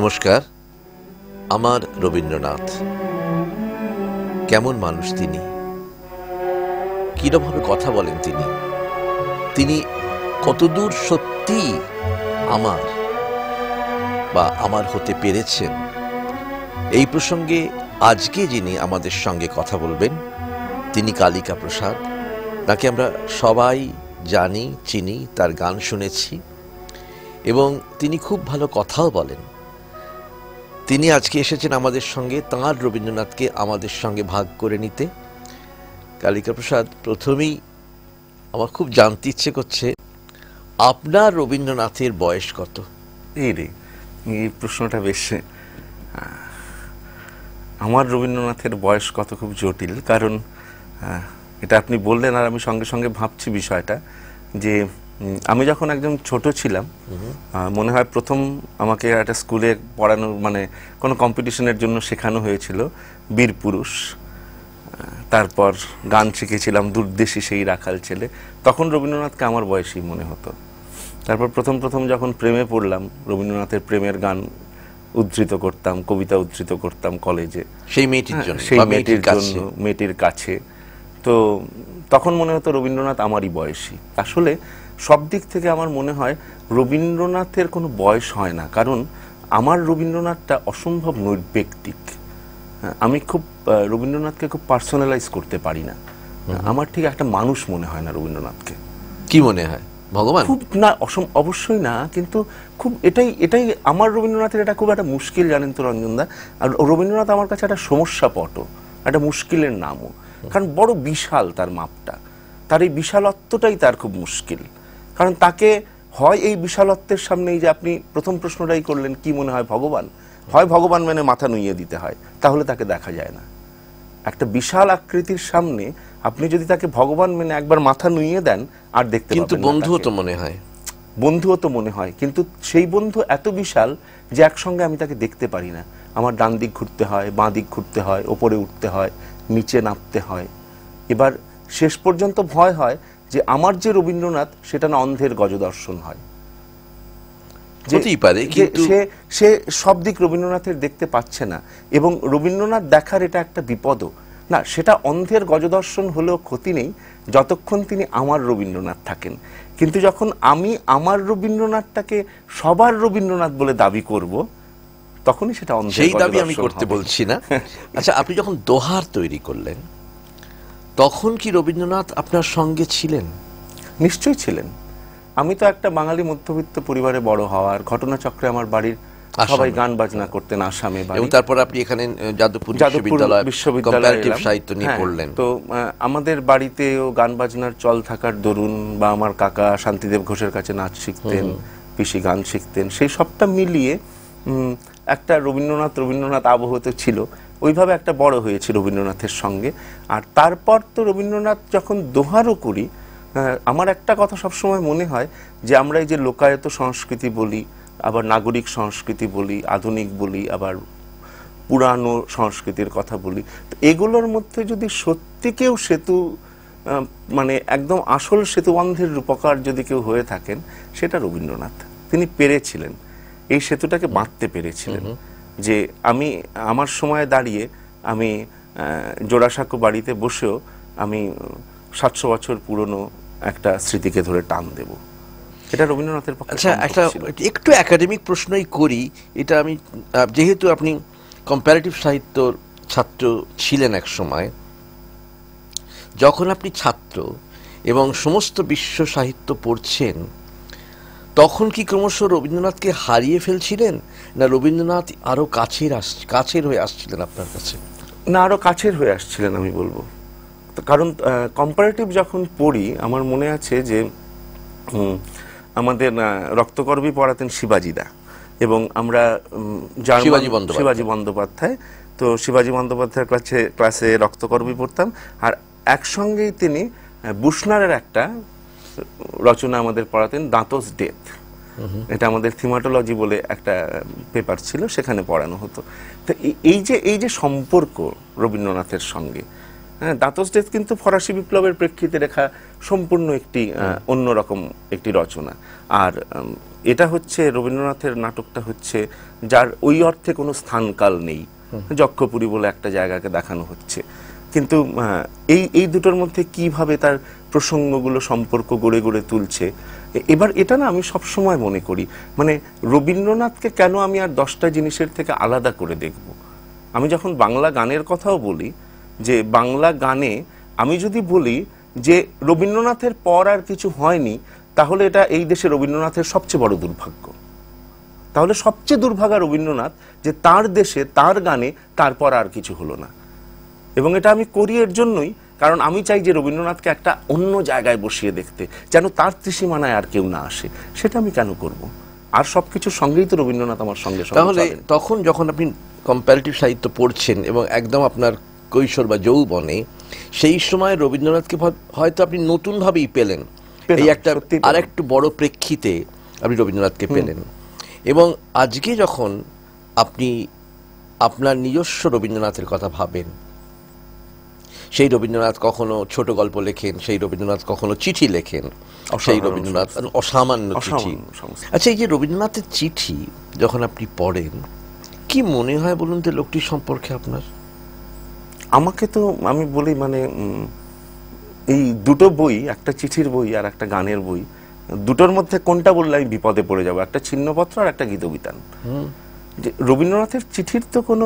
নমস্কার। আমার রবীন্দ্রনাথ কেমন মানুষ, তিনি কিরকমভাবে কথা বলেন, তিনি কতদূর সত্যি আমার বা আমার হতে পেরেছেন, এই প্রসঙ্গে আজকে যিনি আমাদের সঙ্গে কথা বলবেন তিনি কালিকা প্রসাদ। তাকে আমরা সবাই জানি, চিনি, তার গান শুনেছি এবং তিনি খুব ভালো কথাও বলেন। তিনি আজকে এসেছেন আমাদের সঙ্গে তাঁর রবীন্দ্রনাথকে আমাদের সঙ্গে ভাগ করে নিতে। কালিকা প্রসাদ, প্রথমেই আমার খুব জানতে ইচ্ছে করছে, আপনার রবীন্দ্রনাথের বয়স কত? এই প্রশ্নটা বেশ, আমার রবীন্দ্রনাথের বয়স কত খুব জটিল, কারণ এটা আপনি বললেন আর আমি সঙ্গে সঙ্গে ভাবছি বিষয়টা যে আমি যখন একদম ছোট ছিলাম, মনে হয় প্রথম আমাকে একটা স্কুলে পড়ানো, মানে কোনো কম্পিটিশনের জন্য শেখানো হয়েছিল বীরপুরুষ। তারপর গান শিখেছিলাম দুর্দেশী সেই রাখাল ছেলে, তখন রবীন্দ্রনাথকে আমার বয়সী মনে হতো। তারপর প্রথম যখন প্রেমে পড়লাম, রবীন্দ্রনাথের প্রেমের গান উদ্ধৃত করতাম, কবিতা উদ্ধৃত করতাম কলেজে সেই মেয়েটির জন্য, সেই মেয়েটির জন্য, মেয়েটির কাছে। তো তখন মনে হতো রবীন্দ্রনাথ আমারই বয়সী। আসলে সব দিক থেকে আমার মনে হয় রবীন্দ্রনাথের কোনো বয়স হয় না, কারণ আমার রবীন্দ্রনাথটা অসম্ভব নৈর্ব্যক্তিক। আমি খুব রবীন্দ্রনাথকে খুব পার্সোনালাইজ করতে পারি না। আমার ঠিক একটা মানুষ মনে হয় না রবীন্দ্রনাথকে। কি মনে হয়, ভগবান? খুব না, অবশ্যই না, কিন্তু খুব এটাই আমার রবীন্দ্রনাথের এটা খুব একটা মুশকিল, জানেন তো রঞ্জনদা। আর রবীন্দ্রনাথ আমার কাছে একটা সমস্যাপট, একটা মুশকিলের নামও, কারণ বড় বিশাল তার মাপটা, তার এই বিশালত্বটাই তার খুব মুশকিল। কারণ তাকে হয় এই বিশালত্বের সামনে, এই যে আপনি প্রথম প্রশ্নটাই করলেন কি মনে হয় ভগবান, হয় ভগবান মানে মাথা নুইয়ে দিতে হয়, তাহলে তাকে দেখা যায় না। একটা বিশাল আকৃতির সামনে আপনি যদি তাকে ভগবান মেনে একবার মাথা নুইয়ে দেন আর দেখতে পাবেন না। কিন্তু বন্ধুও তো মনে হয়, বন্ধুও তো মনে হয়, কিন্তু সেই বন্ধু এত বিশাল যে একসঙ্গে আমি তাকে দেখতে পারি না। আমার ডান দিক ঘুরতে হয়, বাঁ দিক ঘুরতে হয়, ওপরে উঠতে হয়, নিচে নামতে হয়। এবার শেষ পর্যন্ত ভয় হয় যে আমার যে রবীন্দ্রনাথ সেটা না অন্ধের গজদর্শন হয়, হতেই পারে, কিন্তু সে সব দিক রবীন্দ্রনাথের দেখতে পাচ্ছে না, এবং রবীন্দ্রনাথ দেখার এটা একটা বিপদও না। সেটা অন্ধের গজদর্শন হলেও ক্ষতি নেই যতক্ষণ তিনি আমার রবীন্দ্রনাথ থাকেন। কিন্তু যখন আমি আমার রবীন্দ্রনাথটাকে সবার রবীন্দ্রনাথ বলে দাবি করব, তখনই সেটা অন্ধের সেই দাবি গজদর্শন আমি করতে হবে। বলছি না। আচ্ছা, আপনি যখন দোহার তৈরি করলেন তখন কি রবীন্দ্রনাথ আপনার সঙ্গে ছিলেন? নিশ্চয়ই ছিলেন। আমি তো একটা বাঙালি মধ্যবিত্ত পরিবারে বড় হওয়ার, ঘটনাচক্রে আমার বাড়ির সবাই গান বাজনা করতেন, আসামে বাড়ি, এবং তারপর আপনি এখানে যাদবপুর বিশ্ববিদ্যালয়ে সাহিত্য নিয়ে পড়লেন। তো আমাদের বাড়িতেও গান বাজনার চল থাকার দরুন, বা আমার কাকা শান্তিদেব ঘোষের কাছে নাচ শিখতেন, পিসি গান শিখতেন, সেই সবটা মিলিয়ে একটা রবীন্দ্রনাথ আবহ তো ছিল। ওইভাবে একটা বড় হয়েছে রবীন্দ্রনাথের সঙ্গে। আর তারপর তো রবীন্দ্রনাথ যখন দোহারও করি, আমার একটা কথা সবসময় মনে হয় যে আমরা এই যে লোকায়ত সংস্কৃতি বলি, আবার নাগরিক সংস্কৃতি বলি, আধুনিক বলি, আবার পুরানো সংস্কৃতির কথা বলি, তো এগুলোর মধ্যে যদি সত্যি কেউ সেতু, মানে একদম আসল সেতুবন্ধের রূপকার যদি কেউ হয়ে থাকেন, সেটা রবীন্দ্রনাথ। তিনি পেরেছিলেন, এই সেতুটাকে বাঁধতে পেরেছিলেন। যে আমি আমার সময়ে দাঁড়িয়ে আমি জোড়াসাঁকো বাড়িতে বসেও আমি 700 বছর পুরনো একটা স্মৃতিকে ধরে টান দেব, এটা রবীন্দ্রনাথের পক্ষে। আচ্ছা, একটু একাডেমিক প্রশ্নই করি। এটা আমি, যেহেতু আপনি কম্পারেটিভ সাহিত্যর ছাত্র ছিলেন এক সময়, যখন আপনি ছাত্র এবং সমস্ত বিশ্ব সাহিত্য পড়ছেন, তখন কি ক্রমশ রবীন্দ্রনাথকে হারিয়ে ফেলছিলেন, না রবীন্দ্রনাথ আরো কাছের হয়ে আসছিলেন আপনার কাছে? না, আরো কাছের হয়ে আসছিলেন আমি বলবো। কারণ কম্পারেটিভ যখন পড়ি, আমার মনে আছে যে আমাদের রক্তকরবী পড়াতেন শিবাজিদা, এবং আমরা শিবাজি বন্দ্যোপাধ্যায়, তো শিবাজি বন্দ্যোপাধ্যায়ের ক্লাসে রক্তকরবী পড়তাম। আর একসঙ্গেই তিনি বুশনারের একটা রচনা আমাদের পড়াতেন, দাঁতস ডেথ। এটা আমাদের থিমাটোলজি বলে একটা পেপার ছিল, সেখানে পড়ানো হতো। তো এই যে সম্পর্ক রবীন্দ্রনাথের সঙ্গে, হ্যাঁ, দাঁতস ডেথ কিন্তু ফরাসি বিপ্লবের প্রেক্ষিতে লেখা সম্পূর্ণ একটি অন্যরকম একটি রচনা। আর এটা হচ্ছে রবীন্দ্রনাথের নাটকটা হচ্ছে যার ওই অর্থে কোনো স্থানকাল নেই। যক্ষপুরী বলে একটা জায়গাকে দেখানো হচ্ছে, কিন্তু এই দুটোর মধ্যে কিভাবে তার প্রসঙ্গগুলো সম্পর্ক গড়ে গড়ে তুলছে। এবার এটা না আমি সবসময় মনে করি, মানে রবীন্দ্রনাথকে কেন আমি আর 10টা জিনিসের থেকে আলাদা করে দেখব। আমি যখন বাংলা গানের কথাও বলি, যে বাংলা গানে আমি যদি বলি যে রবীন্দ্রনাথের পর আর কিছু হয়নি, তাহলে এটা এই দেশে রবীন্দ্রনাথের সবচেয়ে বড় দুর্ভাগ্য। তাহলে সবচেয়ে দুর্ভাগা রবীন্দ্রনাথ, যে তার দেশে তার গানে তারপর আর কিছু হলো না। এবং এটা আমি করি এর জন্যই, কারণ আমি চাই যে রবীন্দ্রনাথকে একটা অন্য জায়গায় বসিয়ে দেখতে, যেন তার ত্রিসীমানায় আর কেউ না আসে। সেটা আমি কেন করব? আর সবকিছুর সঙ্গেই তো রবীন্দ্রনাথ আমার সঙ্গে সঙ্গে। তাহলে তখন যখন আপনি কম্পারেটিভ সাহিত্য পড়ছেন এবং একদম আপনার কৈশোর বা যৌবনে, সেই সময় রবীন্দ্রনাথকে হয়তো আপনি নতুনভাবেই পেলেন, এই একটা আরেকটু বড় প্রেক্ষিতে আপনি রবীন্দ্রনাথকে পেলেন। এবং আজকে যখন আপনি আপনার নিজস্ব রবীন্দ্রনাথের কথা ভাবেন, সেই রবীন্দ্রনাথ কখনো ছোট গল্প লেখেন, সেই রবীন্দ্রনাথ কখনো চিঠি লেখেন, সেই রবীন্দ্রনাথ অসামান্য চিঠি। আচ্ছা, এই যে রবীন্দ্রনাথের চিঠি যখন আপনি পড়েন, কি মনে হয় বলুন তো লোকটির সম্পর্কে আপনার? আমাকে তো আমি বলি, মানে এই দুটো বই, একটা চিঠির বই আর একটা গানের বই, দুটোর মধ্যে কোনটা বললে আমি বিপদে পড়ে যাব? একটা ছিন্নপত্র আর একটা গীতবিতান। যে রবীন্দ্রনাথের চিঠির তো কোনো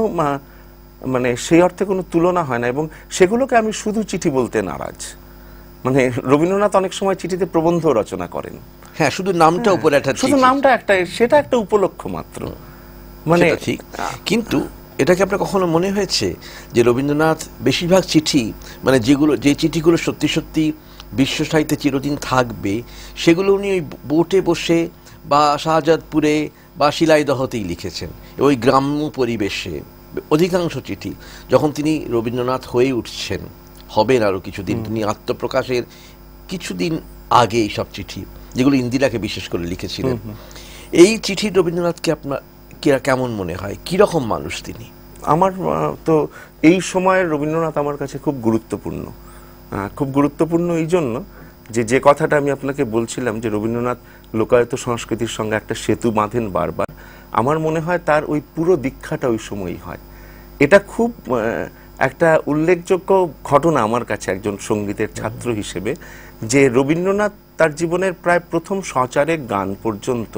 মানে সেই অর্থে কোনো তুলনা হয় না, এবং সেগুলোকে আমি শুধু চিঠি বলতে নারাজ। মানে রবীন্দ্রনাথ অনেক সময় চিঠিতে প্রবন্ধ রচনা করেন। হ্যাঁ, শুধু নামটা উপরে একটা, শুধু নামটা একটা, সেটা একটা উপলক্ষ মাত্র। মানে ঠিক, কিন্তু এটাকে আপনার কখনো মনে হয়েছে যে রবীন্দ্রনাথ বেশিরভাগ চিঠি, মানে যে চিঠিগুলো সত্যি সত্যি বিশ্ব সাহিত্যে চিরদিন থাকবে, সেগুলো উনি ওই বোটে বসে বা শাহজাদপুরে বা শিলাইদহতেই লিখেছেন, ওই গ্রাম্য পরিবেশে? অধিকাংশ চিঠি যখন তিনি রবীন্দ্রনাথ হয়ে উঠছেন, হবেন আরও কিছুদিন, তিনি আত্মপ্রকাশের কিছুদিন আগে এই সব চিঠি, যেগুলো ইন্দিরাকে বিশেষ করে লিখেছিলেন, এই চিঠি রবীন্দ্রনাথকে আপনার কেমন মনে হয়? কিরকম মানুষ তিনি? আমার তো এই সময়ের রবীন্দ্রনাথ আমার কাছে খুব গুরুত্বপূর্ণ। খুব গুরুত্বপূর্ণ এই জন্য যে কথাটা আমি আপনাকে বলছিলাম, যে রবীন্দ্রনাথ লোকায়ত সংস্কৃতির সঙ্গে একটা সেতু বাঁধেন বারবার। আমার মনে হয় তার ওই পুরো দীক্ষাটা ওই সময়ই হয়। এটা খুব একটা উল্লেখযোগ্য ঘটনা আমার কাছে একজন সঙ্গীতের ছাত্র হিসেবে, যে রবীন্দ্রনাথ তার জীবনের প্রায় প্রথম সচারেক গান পর্যন্ত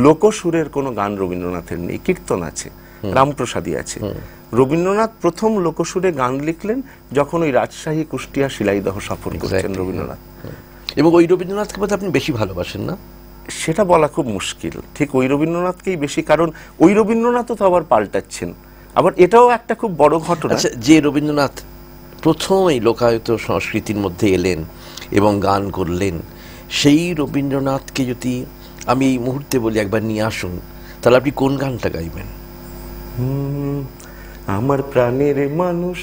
লোকসুরের কোনো গান রবীন্দ্রনাথের নেই। কীর্তন আছে, রামপ্রসাদী আছে। রবীন্দ্রনাথ প্রথম লোকসুরে গান লিখলেন যখন ওই রাজশাহী, কুষ্টিয়া, শিলাইদহ সফর করছেন রবীন্দ্রনাথ। এবং ওই রবীন্দ্রনাথকে বোধহয় আপনি বেশি ভালোবাসেন না? সেটা বলা খুব মুশকিল। ঠিক ওই রবীন্দ্রনাথকেই বেশি, কারণ ওই রবীন্দ্রনাথও তো আবার পাল্টাচ্ছেন। আবার এটাও একটা খুব বড় ঘটনা। যে রবীন্দ্রনাথ প্রথম এই লোকায়ত সংস্কৃতির মধ্যে এলেন এবং গান করলেন, সেই রবীন্দ্রনাথকে যদি আমি এই মুহূর্তে বলি একবার নিয়ে আসুন, তাহলে আপনি কোন গানটা গাইবেন? আমার প্রাণের মানুষ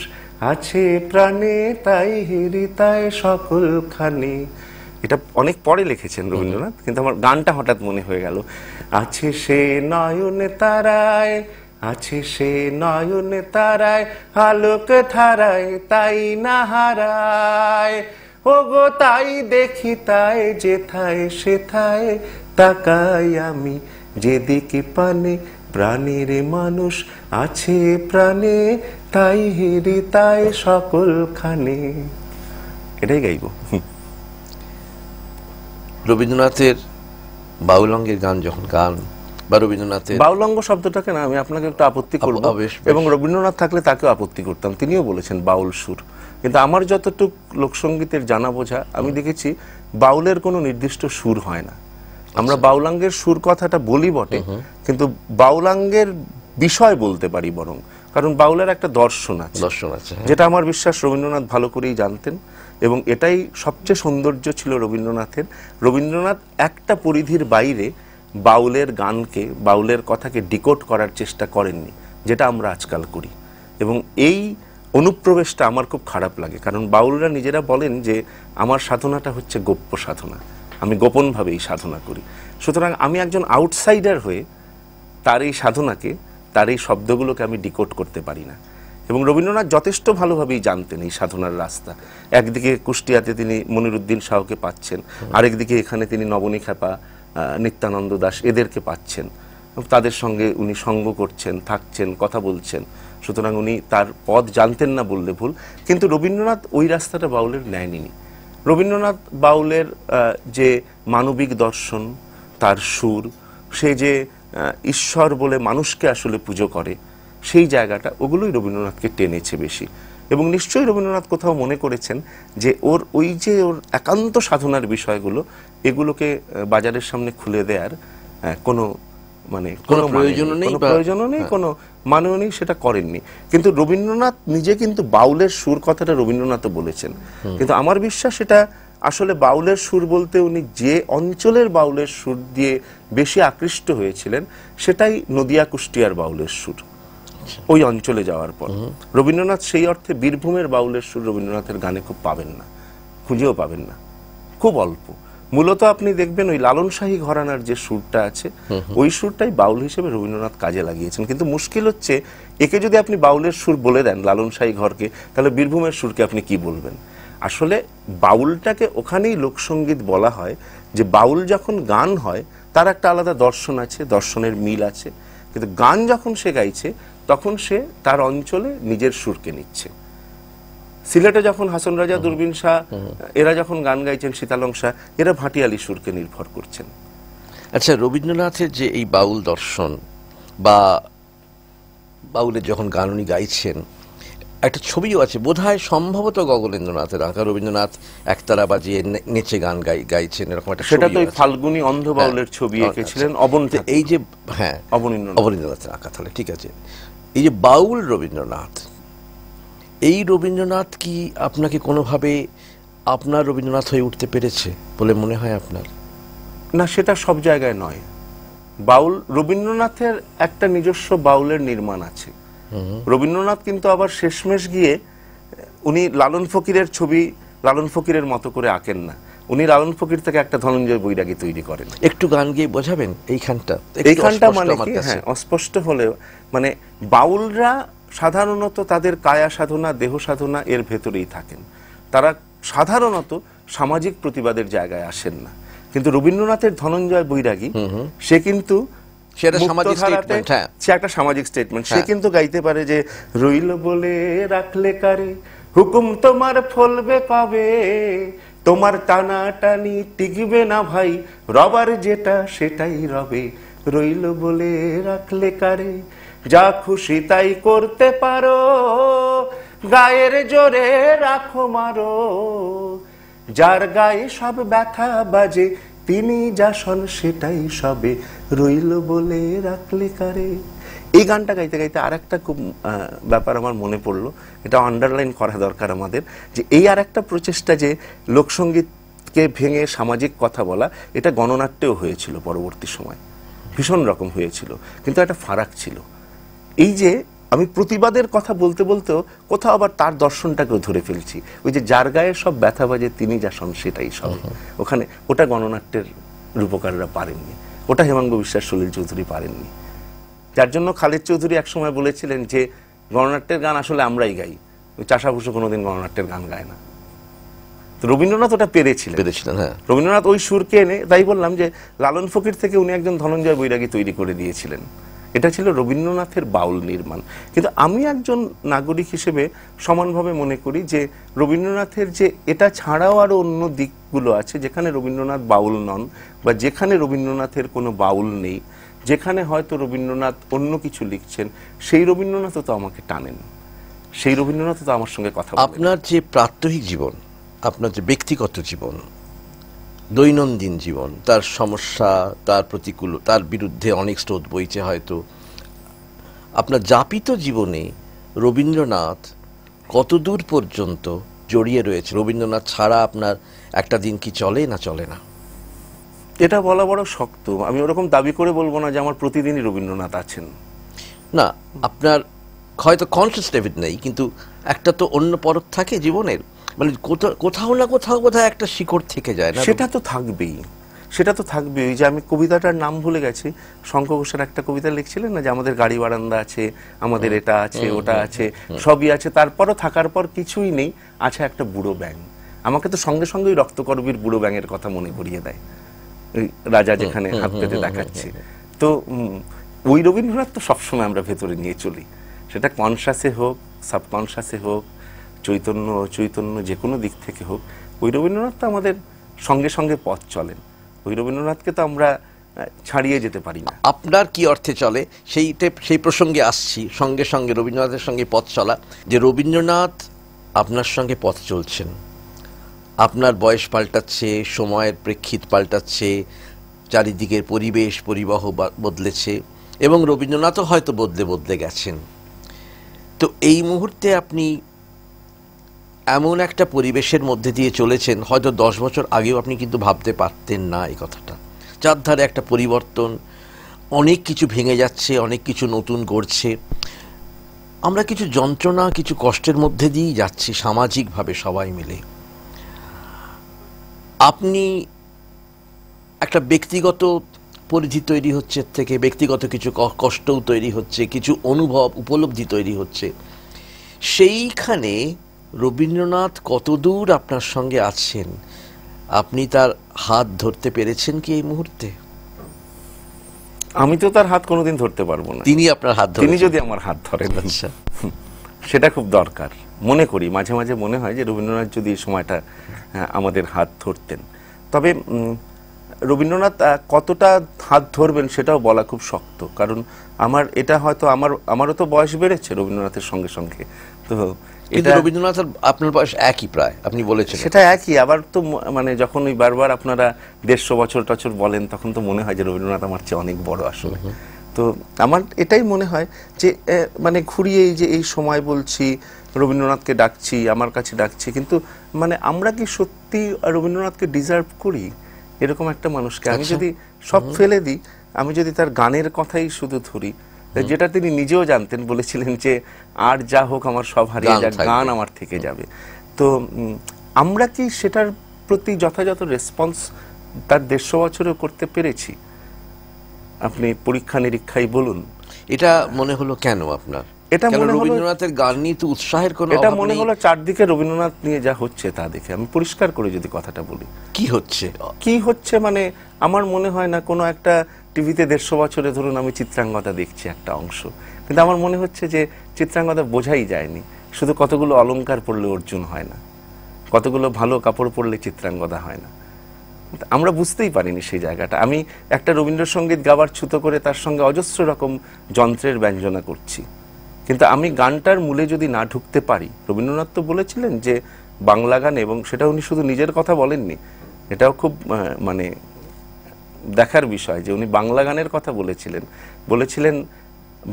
আছে প্রাণে, তাই হৃদয় সকলখানে। এটা অনেক পরে লিখেছেন রবীন্দ্রনাথ, কিন্তু আমার গানটা হঠাৎ মনে হয়ে গেল। আছে সে নয়নে তারায়, আছে সে নয়নে তারায়, আলোক ধারায় তাই না হারায়, ও গো তাই দেখি তাই যেথায় সেথায় তাকাই আমি, যেদিকে পানে প্রাণের মানুষ আছে প্রাণে, তাই হৃদয় সকলখানে। এটাই গাইব। রবীন্দ্রনাথের বাউলঙ্গের গান যখন গান, বা রবীন্দ্রনাথের বাউলঙ্গ শব্দটাকে না আমি আপনাকে একটু আপত্তি করব, এবং রবীন্দ্রনাথ থাকলে তাকেও আপত্তি করতাম। তিনিও বলেছেন বাউল সুর, কিন্তু আমার যতটুক লোকসঙ্গীতের জানা বোঝা, আমি দেখেছি বাউলের কোনো নির্দিষ্ট সুর হয় না। আমরা বাউলাঙ্গের সুর কথাটা বলি বটে, কিন্তু বাউলাঙ্গের বিষয় বলতে পারি বরং, কারণ বাউলের একটা দর্শন আছে, যেটা আমার বিশ্বাস রবীন্দ্রনাথ ভালো করেই জানতেন। এবং এটাই সবচেয়ে সৌন্দর্য ছিল রবীন্দ্রনাথের। রবীন্দ্রনাথ একটা পরিধির বাইরে বাউলের গানকে, বাউলের কথাকে ডিকোড করার চেষ্টা করেননি, যেটা আমরা আজকাল করি। এবং এই অনুপ্রবেশটা আমার খুব খারাপ লাগে, কারণ বাউলরা নিজেরা বলেন যে আমার সাধনাটা হচ্ছে গোপ্য সাধনা, আমি গোপনভাবে এই সাধনা করি। সুতরাং আমি একজন আউটসাইডার হয়ে তার এই সাধনাকে, তার এই শব্দগুলোকে আমি ডিকোড করতে পারি না। এবং রবীন্দ্রনাথ যথেষ্ট ভালোভাবেই জানতেন এই সাধনার রাস্তা। একদিকে কুষ্টিয়াতে তিনি মনিরুদ্দিন শাহকে পাচ্ছেন, আরেকদিকে এখানে তিনি নবনী খেপা, নিত্যানন্দ দাস এদেরকে পাচ্ছেন, তাদের সঙ্গে উনি সঙ্গ করছেন, থাকছেন, কথা বলছেন। সুতরাং উনি তার পথ জানতেন না বললে ভুল। কিন্তু রবীন্দ্রনাথ ওই রাস্তাটা বাউলের নেয়নি। রবীন্দ্রনাথ বাউলের যে মানবিক দর্শন, তার সুর, সে যে ঈশ্বর বলে মানুষকে আসলে পুজো করে, সেই জায়গাটা ওগুলোই রবীন্দ্রনাথকে টেনেছে বেশি। এবং নিশ্চয়ই রবীন্দ্রনাথ কোথাও মনে করেছেন যে ওর ওই যে ওর একান্ত সাধনার বিষয়গুলো, এগুলোকে বাজারের সামনে খুলে দেওয়ার কোনো মানে কোনো প্রয়োজনও নেই, কোনো মানেও নেই, সেটা করেননি। কিন্তু রবীন্দ্রনাথ নিজে কিন্তু বাউলের সুর কথাটা রবীন্দ্রনাথও বলেছেন। কিন্তু আমার বিশ্বাস এটা আসলে বাউলের সুর বলতে উনি যে অঞ্চলের বাউলের সুর দিয়ে বেশি আকৃষ্ট হয়েছিলেন, সেটাই নদিয়া কুষ্টিয়ার বাউলের সুর। ওই অঞ্চলে যাওয়ার পর রবীন্দ্রনাথ সেই অর্থে বীরভূমের বাউলের সুর রবীন্দ্রনাথের গানে খুব পাবেন না, খুঁজেও পাবেন না, খুব অল্প। মূলত আপনি দেখবেন ওই লালন শাহী ঘরানার যে সুরটা আছে, ওই সুরটাই বাউল হিসেবে রবীন্দ্রনাথ কাজে লাগিয়েছেন। কিন্তু মুশকিল হচ্ছে, একে যদি আপনি বাউলের সুর বলে দেন লালন শাহী ঘরকে, তাহলে বীরভূমের সুরকে আপনি কি বলবেন? আসলে বাউলটাকে ওখানেই লোকসঙ্গীত বলা হয় যে বাউল যখন গান হয় তার একটা আলাদা দর্শন আছে, দর্শনের মিল আছে। কিন্তু গান যখন সে গাইছে তখন সে তার অঞ্চলে নিজের সুরকে নিচ্ছে। সিলেটে যখন হাসন রাজা, দূরবীন শাহ এরা যখন গান গাইছেন, সীতালং শাহ, এরা ভাটিয়ালি সুরকে নির্ভর করছেন। আচ্ছা, রবীন্দ্রনাথের যে এই বাউল দর্শন বা বাউলের যখন গান উনি গাইছেন, একটা ছবিও আছে বোধহয় সম্ভবত গগনেন্দ্রনাথের আঁকা, রবীন্দ্রনাথ একতারা বাজিয়ে নেচে গান গাইছেন, এরকম একটা, সেটা তো ফাল্গুনী অন্ধ বাউলের ছবি এঁকেছিলেন অবন। এই যে হ্যাঁ, অবনীন্দ্রনাথের আঁকা। তাহলে ঠিক আছে, এই যে বাউল রবীন্দ্রনাথ, এই রবীন্দ্রনাথ কি আপনাকে কোনোভাবে আপনার রবীন্দ্রনাথ হয়ে উঠতে পেরেছে বলে মনে হয় আপনার? না, সেটা সব জায়গায় নয়। বাউল রবীন্দ্রনাথের একটা নিজস্ব বাউলের নির্মাণ আছে। রবীন্দ্রনাথ কিন্তু আবার শেষমেশ গিয়ে উনি লালন ফকিরের ছবি লালন ফকিরের মতো করে আঁকেন না, উনি লালন ফকির থেকে একটা ধনঞ্জয় বৈরাগী তৈরি করেন। একটু গান গিয়ে বোঝাবেন এইখানটা? মানে কি, হ্যাঁ, অস্পষ্ট হলেও মানে বাউলরা সাধারণত তাদের কায়া সাধনা, দেহ সাধনা এর ভেতরেই থাকেন। তারা সাধারণত সামাজিক প্রতিবাদের জায়গায় আসেন না। কিন্তু রবীন্দ্রনাথের ধনঞ্জয় বৈরাগী, সে কিন্তু সে একটা সামাজিক স্টেটমেন্ট। সে কিন্তু গাইতে পারে যে রইল বলে রাখলে কারে, হুকুম তোমার ফলবে কবে, তোমার টানা টানি টিকবে না ভাই, রবার যেটা সেটাই রবে, রইল বলে রাখলে কারে, যা খুশি তাই করতে পারো, গায়ের জোরে রাখো মারো, যার গায়ে সব ব্যথা বাজে, তিনি যা শোন সেটাই সবে, রইল বলে রাখলে কারে। এই গানটা গাইতে গাইতে আর একটা খুব ব্যাপার আমার মনে পড়লো, এটা আন্ডারলাইন করা দরকার আমাদের, যে এই আর একটা প্রচেষ্টা যে লোকসঙ্গীতকে ভেঙে সামাজিক কথা বলা, এটা গণনাট্যেও হয়েছিল পরবর্তী সময়, ভীষণ রকম হয়েছিল, কিন্তু একটা ফারাক ছিল। এই যে আমি প্রতিবাদের কথা বলতে বলতেও কোথাও আবার তার দর্শনটাকেও ধরে ফেলছি, ওই যে যার গায়ে সব ব্যথা বাজে তিনি যা শোন সেটাই সব, ওখানে ওটা গণনাট্যের রূপকাররা পারেননি, ওটা হেমাঙ্গ বিশ্বাস, সলিল চৌধুরী পারেননি। যার জন্য খালেদ চৌধুরী একসময় বলেছিলেন যে গণনাট্যের গান আসলে আমরাই গাই, ওই চাষাভূষো কোনোদিন গণনাট্যের গান গায় না। তো রবীন্দ্রনাথ ওটা পেরেছিলেন। হ্যাঁ, রবীন্দ্রনাথ ওই সুরকে এনে, তাই বললাম যে লালন ফকির থেকে উনি একজন ধনঞ্জয় বৈরাগী তৈরি করে দিয়েছিলেন। এটা ছিল রবীন্দ্রনাথের বাউল নির্মাণ। কিন্তু আমি একজন নাগরিক হিসেবে সমানভাবে মনে করি যে রবীন্দ্রনাথের যে এটা ছাড়াও আরো অন্য দিকগুলো আছে, যেখানে রবীন্দ্রনাথ বাউল নন, বা যেখানে রবীন্দ্রনাথের কোনো বাউল নেই, যেখানে হয়তো রবীন্দ্রনাথ অন্য কিছু লিখছেন, সেই রবীন্দ্রনাথও তো আমাকে টানেন, সেই রবীন্দ্রনাথও তো আমার সঙ্গে কথা বলেন। আপনার যে প্রাত্যহিক জীবন, আপনার যে ব্যক্তিগত জীবন, দৈনন্দিন জীবন, তার সমস্যা, তার প্রতিকূল, তার বিরুদ্ধে অনেক স্রোত বইছে হয়তো, আপনার যাপিত জীবনে রবীন্দ্রনাথ কতদূর পর্যন্ত জড়িয়ে রয়েছে? রবীন্দ্রনাথ ছাড়া আপনার একটা দিন কি চলে না চলে না? এটা বলা বড় শক্ত। আমি ওরকম দাবি করে বলবো না যে আমার প্রতিদিনই রবীন্দ্রনাথ আছেন। না, আপনার হয়তো কনসিয়াস লেভেল নেই, কিন্তু একটা তো অন্য পরত থাকে জীবনের, মানে কোথাও না কোথাও একটা শিকড় থেকে যায় না? সেটা তো থাকবেই, সেটা তো থাকবে। ওই যে আমি কবিতাটার নাম ভুলে গেছি, শঙ্খ ঘোষের একটা কবিতা লিখছিলেন না, যে আমাদের গাড়ি বারান্দা আছে, আমাদের এটা আছে, ওটা আছে, সবই আছে, তারপরও থাকার পর কিছুই নেই, আছে একটা বুড়ো ব্যাঙ। আমাকে তো সঙ্গে সঙ্গে ওই রক্তকরবীর বুড়ো ব্যাঙের কথা মনে করিয়ে দেয়, ওই রাজা যেখানে হাত পেতে দেখাচ্ছে। তো ওই রবীন্দ্রনাথ তো সবসময় আমরা ভেতরে নিয়ে চলি, সেটা কনসাসে হোক, সাবকনসাসে হোক, চৈতন্য অচৈতন্য যে কোনো দিক থেকে হোক, ওই রবীন্দ্রনাথ তো আমাদের সঙ্গে সঙ্গে পথ চলেন। ওই রবীন্দ্রনাথকে তো আমরা ছাড়িয়ে যেতে পারি না। আপনার কি অর্থে চলে সেই প্রসঙ্গে আসছি, সঙ্গে সঙ্গে রবীন্দ্রনাথের সঙ্গে পথ চলা, যে রবীন্দ্রনাথ আপনার সঙ্গে পথ চলছেন, আপনার বয়স পাল্টাচ্ছে, সময়ের প্রেক্ষিত পাল্টাচ্ছে, চারিদিকের পরিবেশ পরিবাহ বদলেছে, এবং রবীন্দ্রনাথও হয়তো বদলে বদলে গেছেন। তো এই মুহূর্তে আপনি এমন একটা পরিবেশের মধ্যে দিয়ে চলেছেন, হয়তো 10 বছর আগেও আপনি কিন্তু ভাবতে পারতেন না এই কথাটা। চারধারে একটা পরিবর্তন, অনেক কিছু ভেঙে যাচ্ছে, অনেক কিছু নতুন গড়ছে, আমরা কিছু যন্ত্রণা, কিছু কষ্টের মধ্যে দিয়েই যাচ্ছি সামাজিকভাবে সবাই মিলে। আপনি একটা ব্যক্তিগত পরিধি তৈরি হচ্ছে, থেকে ব্যক্তিগত কিছু কষ্টও তৈরি হচ্ছে, কিছু অনুভব উপলব্ধি তৈরি হচ্ছে। সেইখানে রবীন্দ্রনাথ কতদূর আপনার সঙ্গে আছেন, আপনি তার হাত ধরতে পেরেছেন কি এই মুহূর্তে? আমি তো তার হাত কোনোদিন ধরতে পারবো না, তিনি আপনার হাত ধরেন। তিনি যদি আমার হাত ধরেন, আচ্ছা, সেটা খুব দরকার। মনে করি, মাঝে মাঝে মনে হয় যে রবীন্দ্রনাথ যদি এই সময়টা আমাদের হাত ধরতেন। তবে রবীন্দ্রনাথ কতটা হাত ধরবেন সেটাও বলা খুব শক্ত, কারণ আমার এটা হয়তো আমারও তো বয়স বেড়েছে রবীন্দ্রনাথের সঙ্গে সঙ্গে। তো কিন্তু রবীন্দ্রনাথ আপনার বয়স একই প্রায়, আপনি বলেছেন সেটা একই। আবার তো মানে যখন ওই বারবার আপনারা 150 বছর টছর বলেন, তখন তো মনে হয় যে রবীন্দ্রনাথ আমার চেয়ে অনেক বড় আসলে। তো আমার এটাই মনে হয় যে মানে ঘুরিয়ে যে এই সময় বলছি, রবীন্দ্রনাথকে ডাকছি, আমার কাছে ডাকছি, কিন্তু মানে আমরা কি সত্যি রবীন্দ্রনাথকে ডিজার্ভ করি এরকম একটা মানুষকে? আমি যদি সব ফেলে দিই, আমি যদি তার গানের কথাই শুধু ধরি, যেটা তিনি নিজেও জানতেন, বলেছিলেন যে আর যা হোক আমার সব হারিয়ে যাক, গান আমার থেকে যাবে। তো আমরা কি সেটার প্রতি যথাযথ রেসপন্স তার 150 বছরেও করতে পেরেছি? আপনি পরীক্ষা নিরীক্ষাই বলুন। এটা মনে হলো কেন আপনার? এটা মনে হলো রবীন্দ্রনাথের গান নিয়ে তো উৎসাহের কোনো এটা মনে হলো চারদিকে রবীন্দ্রনাথ নিয়ে যা হচ্ছে তা দেখে। আমি পরিষ্কার করে যদি কথাটা বলি, কি হচ্ছে মানে আমার মনে হয় না কোনো একটা টিভিতে 150 বছরে ধরুন আমি চিত্রাঙ্গদা দেখছি একটা অংশ, কিন্তু আমার মনে হচ্ছে যে চিত্রাঙ্গদা বোঝাই যায়নি। শুধু কতগুলো অলংকার পড়লে অর্জুন হয় না, কতগুলো ভালো কাপড় পরলে চিত্রাঙ্গদা হয় না, আমরা বুঝতেই পারিনি সেই জায়গাটা। আমি একটা রবীন্দ্রসঙ্গীত গাবার ছুতো করে তার সঙ্গে অজস্র রকম যন্ত্রের ব্যঞ্জনা করছি, কিন্তু আমি গানটার মূলে যদি না ঢুকতে পারি। রবীন্দ্রনাথ তো বলেছিলেন যে বাংলা গান, এবং সেটা উনি শুধু নিজের কথা বলেননি, এটাও খুব মানে দেখার বিষয় যে উনি বাংলা গানের কথা বলেছিলেন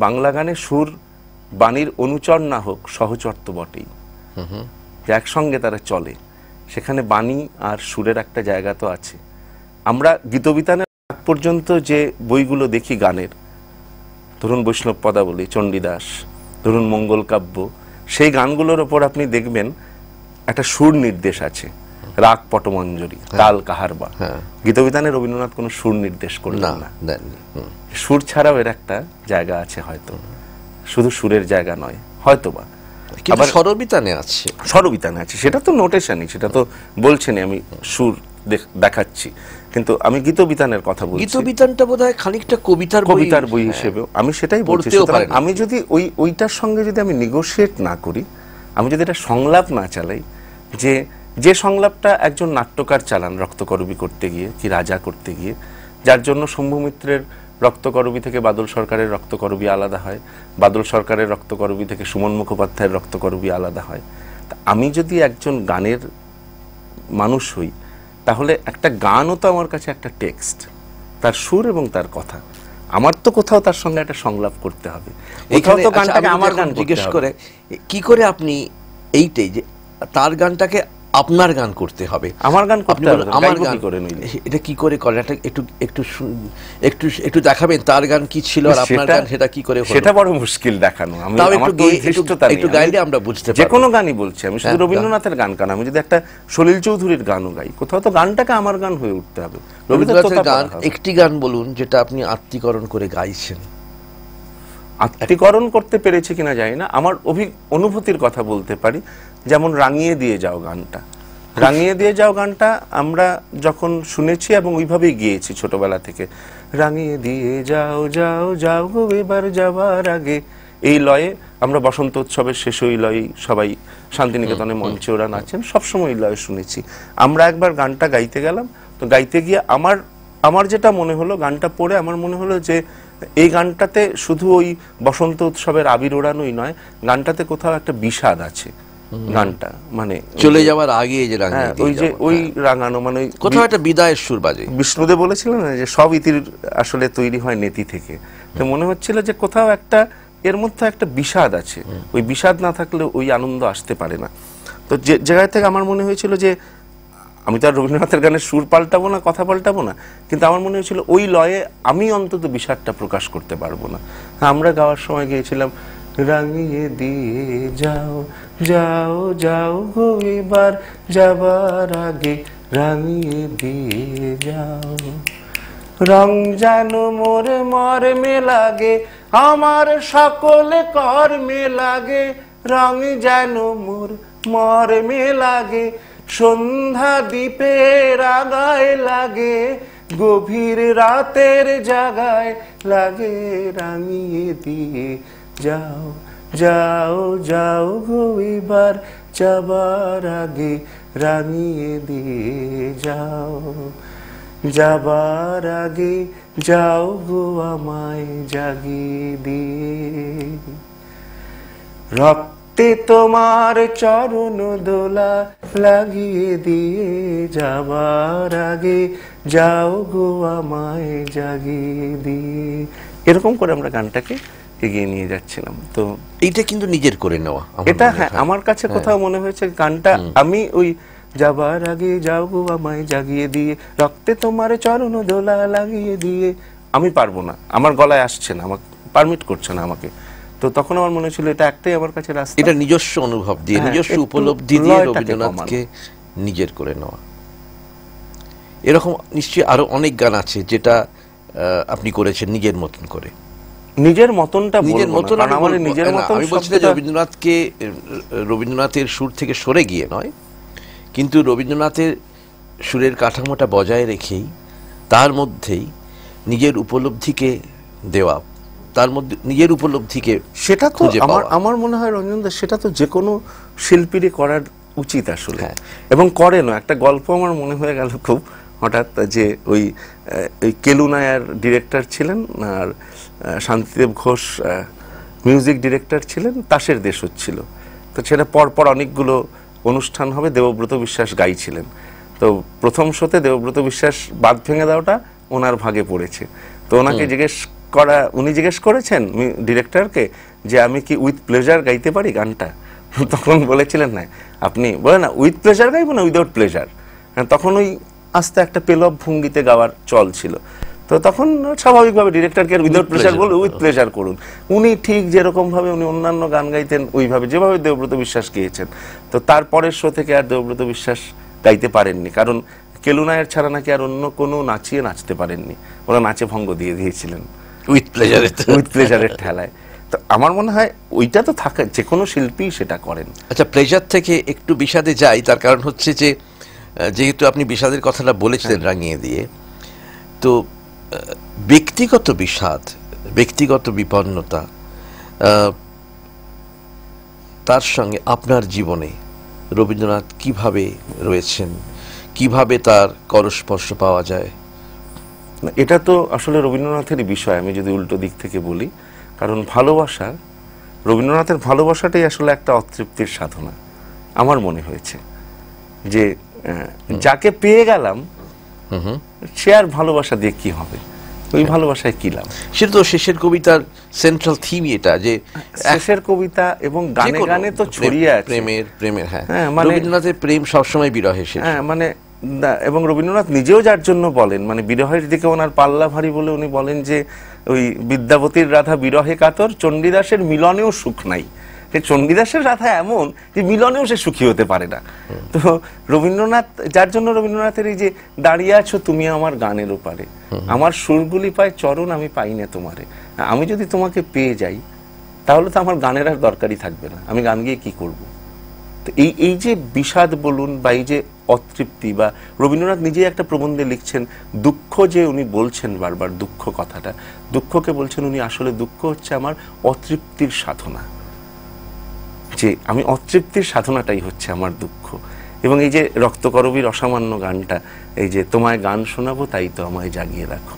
বাংলা গানে সুর বাণীর অনুচর না হোক, সহচর তো বটেই, যে একসঙ্গে তারা চলে, সেখানে বাণী আর সুরের একটা জায়গা তো আছে। আমরা গীতবিতানের আগ পর্যন্ত যে বইগুলো দেখি গানের, ধরুন বৈষ্ণব পদাবলী, চণ্ডীদাস, ধরুন মঙ্গল কাব্য, সেই গানগুলোর ওপর আপনি দেখবেন একটা সুর নির্দেশ আছে, রাগ পটমঞ্জরি, তাল কাহারবা। গীতবিতানে রবীন্দ্রনাথ কোনো সুর নির্দেশ করলেন না। সুর ছাড়াও এর একটা জায়গা আছে, হয়তো শুধু সুরের জায়গা নয় হয়তোবা, আবার স্বরবিতানে আছে, স্বরবিতানে আছে, সেটা তো নোটেশনই, সেটা তো বলছেনই আমি সুর দেখাচ্ছি, কিন্তু আমি গীতবিতানের কথা বলছি। গীতবিতানটা বোধহয় খানিকটা কবিতার বই হিসেবেও আমি সেটাই বলছি। আমি যদি ওইটার সঙ্গে যদি আমি নেগোশিয়েট না করি, আমি যদি এটা সংলাপ না চালাই, যে সংলাপটা একজন নাট্যকার চালান রক্তকরবী করতে গিয়ে, কি রাজা করতে গিয়ে, যার জন্য শম্ভু মিত্রের রক্তকরবী থেকে বাদল সরকারের রক্তকরবী আলাদা হয়, বাদল সরকারের রক্তকরবী থেকে সুমন মুখোপাধ্যায়ের রক্তকরবী আলাদা হয়। আমি যদি একজন গানের মানুষ হই, তাহলে একটা গানও তো আমার কাছে একটা টেক্সট, তার সুর এবং তার কথা, আমার তো কোথাও তার সঙ্গে একটা সংলাপ করতে হবে। এখানে তো গানটাকে আমার গান জিজ্ঞেস করে কি করে আপনি এইটাই যে তার গানটাকে আপনার গান করতে হবে, আমার গান আপনি করতে হবে, বলুন, আমার গাইবো গান কি করে নইলে? এটা কি করে করে? এটা একটু একটু একটু একটু দেখাবেন তার গান কি ছিল আর আপনার গান সেটা কি করে হলো? সেটা বড় মুশকিল দেখানো। আমি তাও আমার তো ওই ধৃষ্টতা নেই। একটু গাইলে আমরা বুঝতে পারবো। যে কোনো গানই বলছি, আমি শুধু রবীন্দ্রনাথের গান কেন, আমি যদি একটা সলিল চৌধুরীর গানও গাই, কোথাও তো গানটাকে আমার গান হয়ে উঠতে হবে। রবীন্দ্রনাথের গান একটি গান বলুন যেটা আপনি আত্মীকরণ করে গাইছেন। আত্মীকরণ করতে পেরেছি কিনা জানি না, আমার অনুভূতির কথা বলতে পারি। যেমন রাঙিয়ে দিয়ে যাও গানটা, রাঙিয়ে দিয়ে যাও গানটা আমরা যখন শুনেছি এবং ওইভাবেই গিয়েছি ছোটবেলা থেকে। রাঙিয়ে দিয়ে যাও যাও যাও গো এবার যাবার আগে, এই লয়ে আমরা বসন্ত উৎসবের শেষ ওই লয়ে সবাই শান্তিনিকেতনে মঞ্চে ওরা নাচেন, সবসময় এই লয়ে শুনেছি। আমরা একবার গানটা গাইতে গেলাম, তো গাইতে গিয়ে আমার যেটা মনে হলো, গানটা পড়ে আমার মনে হলো যে এই গানটাতে শুধু ওই বসন্ত উৎসবের আবির ওড়ানোই নয়, গানটাতে কোথাও একটা বিষাদ আছে। গানটা মানে চলে যাওয়ার আগে যে রাঙিয়ে দিয়ে ওই যে ওই রাঙানো মানে কোথাও একটা বিদায়ের সুর বাজে। বিষ্ণুদেব বলেছিলেন না যে সব ইতির আসলে তৈরি হয় নেতি থেকে, তো মনে হচ্ছিল যে কোথাও একটা এর মধ্যে একটা বিষাদ আছে, ওই বিষাদ না থাকলে ওই আনন্দ আসতে পারে না। তো যে জায়গা থেকে আমার মনে হয়েছিল যে আমি তো আর রবীন্দ্রনাথের গানের সুর পাল্টাবো না, কথা পাল্টাবো না, কিন্তু আমার মনে হয়েছিল ওই লয়ে আমি অন্তত বিষাদটা প্রকাশ করতে পারবো না। আমরা গাওয়ার সময় গিয়েছিলাম রাঙিয়ে দিয়ে যাও যাও যাও গো এবার যাবার আগে, রাঙিয়ে দিয়ে যাও রং জানো মোর মর্মে লাগে, আমার সকলে কর্মে লাগে, রং জানো মোর মর্মে লাগে, সন্ধ্যা দ্বীপের আগায় লাগে, গভীর রাতের জাগায় লাগে, রাঙিয়ে দিয়ে যাও যাও যাও গো এবার যাবার আগে, রাঙিয়ে দিয়ে যাও যাবার আগে, যাও গো আমায় জাগিয়ে দিয়ে। রক্তে তোমার চরণ দোলা লাগিয়ে দিয়ে যাবার আগে, যাও গো আমায় জাগিয়ে দিয়ে। এরকম করে আমরা গানটাকে এগিয়ে নিয়ে যাচ্ছিলাম। তো এইটা কিন্তু নিজের করে নেওয়া, এটা হ্যাঁ আমার কাছে কোথাও মনে হয়েছে গানটা আমি ওই যাবার আগে যাও গো আমায় জাগিয়ে দিয়ে, রক্তে তোমার চরণ দোলা লাগিয়ে দিয়ে, আমি পারবো না, আমার গলায় আসছে না, আমাকে পারমিট করছে না আমাকে। তো তখন আমার মনে ছিল এটা একটাই আমার কাছে রাস্তা, এটা নিজস্ব অনুভব দিয়ে, নিজস্ব উপলব্ধি দিয়ে রবীন্দ্রনাথকে নিজের করে নেওয়া। এরকম নিশ্চয়ই আরো অনেক গান আছে যেটা আপনি করেছেন নিজের মতন করে। নিজের মতনটা নিজের মতন নিজের মতন আমি বলছি যে রবীন্দ্রনাথকে রবীন্দ্রনাথের সুর থেকে সরে গিয়ে নয়, কিন্তু রবীন্দ্রনাথের সুরের কাঠামোটা বজায় রেখেই তার মধ্যেই নিজের উপলব্ধিকে দেওয়া, তার মধ্যে নিজের উপলব্ধিকে সেটা তো আমার মনে হয় রঞ্জনদা সেটা তো যে কোনো শিল্পীরই করার উচিত আসলে, এবং করে না। একটা গল্প আমার মনে হয়ে গেল খুব হঠাৎ, যে ওই কেলু নায়ার ডিরেক্টর ছিলেন আর শান্তিদেব ঘোষ মিউজিক ডিরেক্টর ছিলেন, তাসের দেশ হচ্ছিল। তো সেটা পরপর অনেকগুলো অনুষ্ঠান হবে, দেবব্রত বিশ্বাস গাইছিলেন। তো প্রথম শোতে দেবব্রত বিশ্বাস বাদ ভেঙে দেওয়াটা ওনার ভাগে পড়েছে। তো ওনাকে উনি জিজ্ঞেস করেছেন ডিরেক্টরকে যে আমি কি উইথ প্লেজার গাইতে পারি গানটা? তখন বলেছিলেন না, আপনি বলে না উইথ প্লেজার গাইবো না উইদাউট প্লেজার। তখন ওই আস্তে একটা পেলব ভঙ্গিতে গাওয়ার চল ছিল। তো তখন স্বাভাবিকভাবে ডিরেক্টরকে উইদাউট প্লেজার বলে উইথ প্লেজার করুন। উনি ঠিক যেরকম ভাবে উনি অন্যান্য গান গাইতেন ওইভাবে যেভাবে দেবব্রত বিশ্বাস গেয়েছেন। তো তারপরের শো থেকে আর দেবব্রত বিশ্বাস গাইতে পারেননি, কারণ কেলু নায়ার ছাড়া নাকি আর অন্য কোনো নাচিয়ে নাচতে পারেননি, ওরা নাচে ভঙ্গ দিয়ে দিয়েছিলেন উইথ প্লেজারের ঠেলায়। তো আমার মনে হয় ওইটা তো থাকে, যে কোনো শিল্পী সেটা করেন। আচ্ছা, প্লেজার থেকে একটু বিষাদে যাই, তার কারণ হচ্ছে যে যেহেতু আপনি বিষাদের কথাটা বলেছিলেন রাঙিয়ে দিয়ে, তো ব্যক্তিগত বিষাদ, ব্যক্তিগত বিপন্নতা, তার সঙ্গে আপনার জীবনে রবীন্দ্রনাথ কিভাবে রয়েছেন, কিভাবে তার করস্পর্শ পাওয়া যায়? এটা তো আসলে রবীন্দ্রনাথেরই বিষয়, আমি যদি উল্টো দিক থেকে বলি। কারণ ভালোবাসা, রবীন্দ্রনাথের ভালোবাসাটাই আসলে একটা অতৃপ্তির সাধনা আমার মনে হয়েছে। যে যাকে পেয়ে গেলাম সে আর ভালোবাসা দিয়ে কি হবে, ওই ভালোবাসায় কি লাভ? সেটা তো শেষের কবিতার সেন্ট্রাল থিমই এটা, যে শেষের কবিতা এবং গানে গানে তো ছড়িয়ে আছে প্রেমের হ্যাঁ, মানে রবীন্দ্রনাথের প্রেম সবসময় বিরহে শেষ। হ্যাঁ, মানে এবং রবীন্দ্রনাথ নিজেও যার জন্য বলেন, মানে বিরহের দিকে ওনার পাল্লা ভারী বলে উনি বলেন যে ওই বিদ্যাপতির রাধা বিরহে কাতর, চণ্ডীদাসের মিলনেও সুখ নাই। যে চণ্ডীদাসের রাধা এমন যে মিলনেও সে সুখী হতে পারে না। তো রবীন্দ্রনাথ, যার জন্য রবীন্দ্রনাথের এই যে দাঁড়িয়ে আছো তুমি আমার গানের ওপারে, আমার সুরগুলি পায় চরণ আমি পাই না তোমারে, আমি যদি তোমাকে পেয়ে যাই তাহলে তো আমার গানের আর দরকারই থাকবে না, আমি গান গিয়ে কি করব? তো এই যে বিষাদ বলুন বা এই যে অতৃপ্তি, বা রবীন্দ্রনাথ নিজেই একটা প্রবন্ধে লিখছেন দুঃখ, যে উনি বলছেন বারবার দুঃখ কথাটা, দুঃখকে বলছেন উনি আসলে দুঃখ হচ্ছে আমার অতৃপ্তির সাধনা, যে আমি অতৃপ্তির সাধনাটাই হচ্ছে আমার দুঃখ। এবং এই যে রক্তকরবীর অসামান্য গানটা, এই যে তোমায় গান শোনাবো তাই তো আমায় জাগিয়ে রাখো,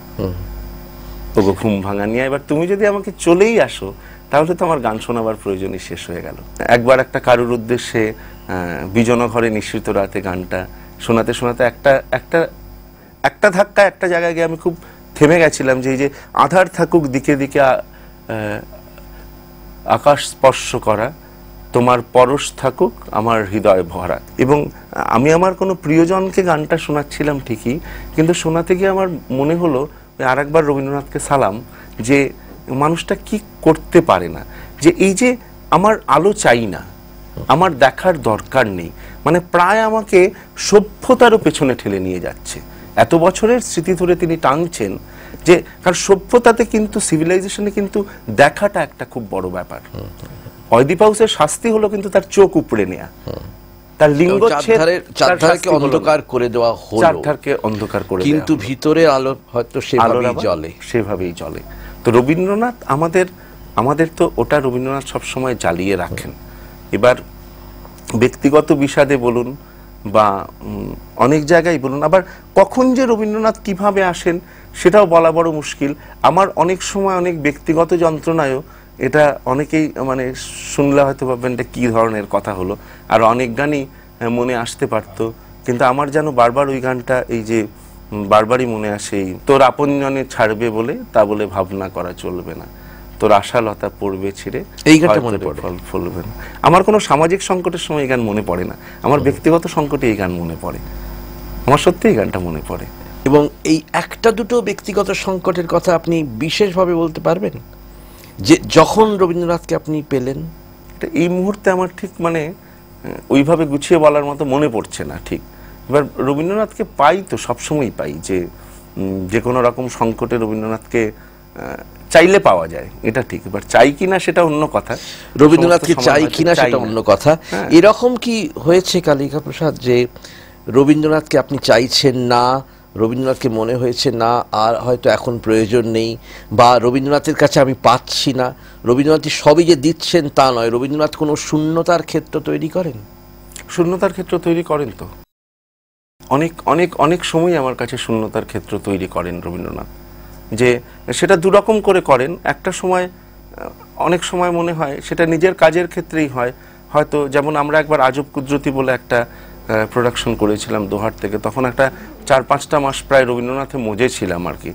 ওগো ঘুম ভাঙানিয়া, এবার তুমি যদি আমাকে চলেই আসো তাহলে তো আমার গান শোনাবার প্রয়োজনই শেষ হয়ে গেল। একবার একটা কারুর উদ্দেশ্যে বিজন ঘরে নিঃসৃত রাতে গানটা শোনাতে শোনাতে একটা ধাক্কা একটা জায়গায় গিয়ে আমি খুব থেমে গেছিলাম, যে এই যে আধার থাকুক দিকে দিকে আকাশ স্পর্শ করা, তোমার পরশ থাকুক আমার হৃদয় ভরা। এবং আমি আমার কোনো প্রিয়জনকে গানটা শোনাচ্ছিলাম ঠিকই, কিন্তু শোনাতে গিয়ে আমার মনে হলো আরেকবার রবীন্দ্রনাথকে সালাম, যে মানুষটা কি করতে পারে না, যে এই যে আমার আলো চাই না, আমার দেখার দরকার নেই, মানে প্রায় আমাকে সভ্যতারও পেছনে ঠেলে নিয়ে যাচ্ছে। এত বছরের স্মৃতি ধরে তিনি টানছেন, যে কারণ সভ্যতাতে কিন্তু, সিভিলাইজেশনে কিন্তু দেখাটা একটা খুব বড় ব্যাপার। অয়দিপাউসের শাস্তি হলো কিন্তু তার চোখ উপড়ে নেয়া, তার চারধারকে অন্ধকার করে দেওয়া হলো, চারধারকে অন্ধকার করে, কিন্তু ভিতরে আলো হয়তো সেভাবেই জ্বলে। তো রবীন্দ্রনাথ আমাদের তো ওটা রবীন্দ্রনাথ সবসময় জ্বালিয়ে রাখেন। এবার ব্যক্তিগত বিষাদে বলুন বা অনেক জায়গায় বলুন, আবার কখন যে রবীন্দ্রনাথ কিভাবে আসেন সেটাও বলা বড় মুশকিল। আমার অনেক সময় অনেক ব্যক্তিগত যন্ত্রণায়ও, এটা অনেকেই মানে শুনলে হয়তো ভাববেন এটা কী ধরনের কথা হলো, আর অনেক গানই মনে আসতে পারতো, কিন্তু আমার যেন বারবার ওই গানটা, এই যে বারবারই মনে আসে, তোর আপনজনে ছাড়বে বলে তা বলে ভাবনা করা চলবে না, তোর আশালতা পড়বে ছিঁড়ে, এই গানটা মনে পড়ে, ফল ফলবে না। আমার কোনো সামাজিক সংকটের সময় এই গান মনে পড়ে না, আমার ব্যক্তিগত সংকটে এই গান মনে পড়ে, আমার সত্যি এই গানটা মনে পড়ে। এবং এই একটা দুটো ব্যক্তিগত সংকটের কথা আপনি বিশেষভাবে বলতে পারবেন, যে যখন রবীন্দ্রনাথকে আপনি পেলেন? এই মুহূর্তে আমার ঠিক মানে ওইভাবে গুছিয়ে বলার মতো মনে পড়ছে না ঠিক। এবার রবীন্দ্রনাথকে পাই তো সবসময় পাই, যে কোনো রকম সংকটে রবীন্দ্রনাথকে চাইলে পাওয়া যায়, এটা ঠিক। এবার চাই কিনা সেটা অন্য কথা, রবীন্দ্রনাথকে চাই কিনা সেটা অন্য কথা। এরকম কি হয়েছে কালিকা প্রসাদ, যে রবীন্দ্রনাথকে আপনি চাইছেন না, রবীন্দ্রনাথকে মনে হয়েছে না আর হয়তো এখন প্রয়োজন নেই, বা রবীন্দ্রনাথের কাছে আমি পাচ্ছি না, রবীন্দ্রনাথই সবই যে দিচ্ছেন তা নয়, রবীন্দ্রনাথ কোনো শূন্যতার ক্ষেত্র তৈরি করেন? শূন্যতার ক্ষেত্র তৈরি করেন তো, অনেক অনেক অনেক সময় আমার কাছে শূন্যতার ক্ষেত্র তৈরি করেন রবীন্দ্রনাথ, যে সেটা দুরকম করে করেন। একটা সময়, অনেক সময় মনে হয় সেটা নিজের কাজের ক্ষেত্রেই হয়, হয়তো যেমন আমরা একবার আজব কুদরতি বলে একটা প্রোডাকশন করেছিলাম দোহার থেকে, তখন একটা 4-5টা মাস প্রায় রবীন্দ্রনাথে মজে ছিলাম আর কি।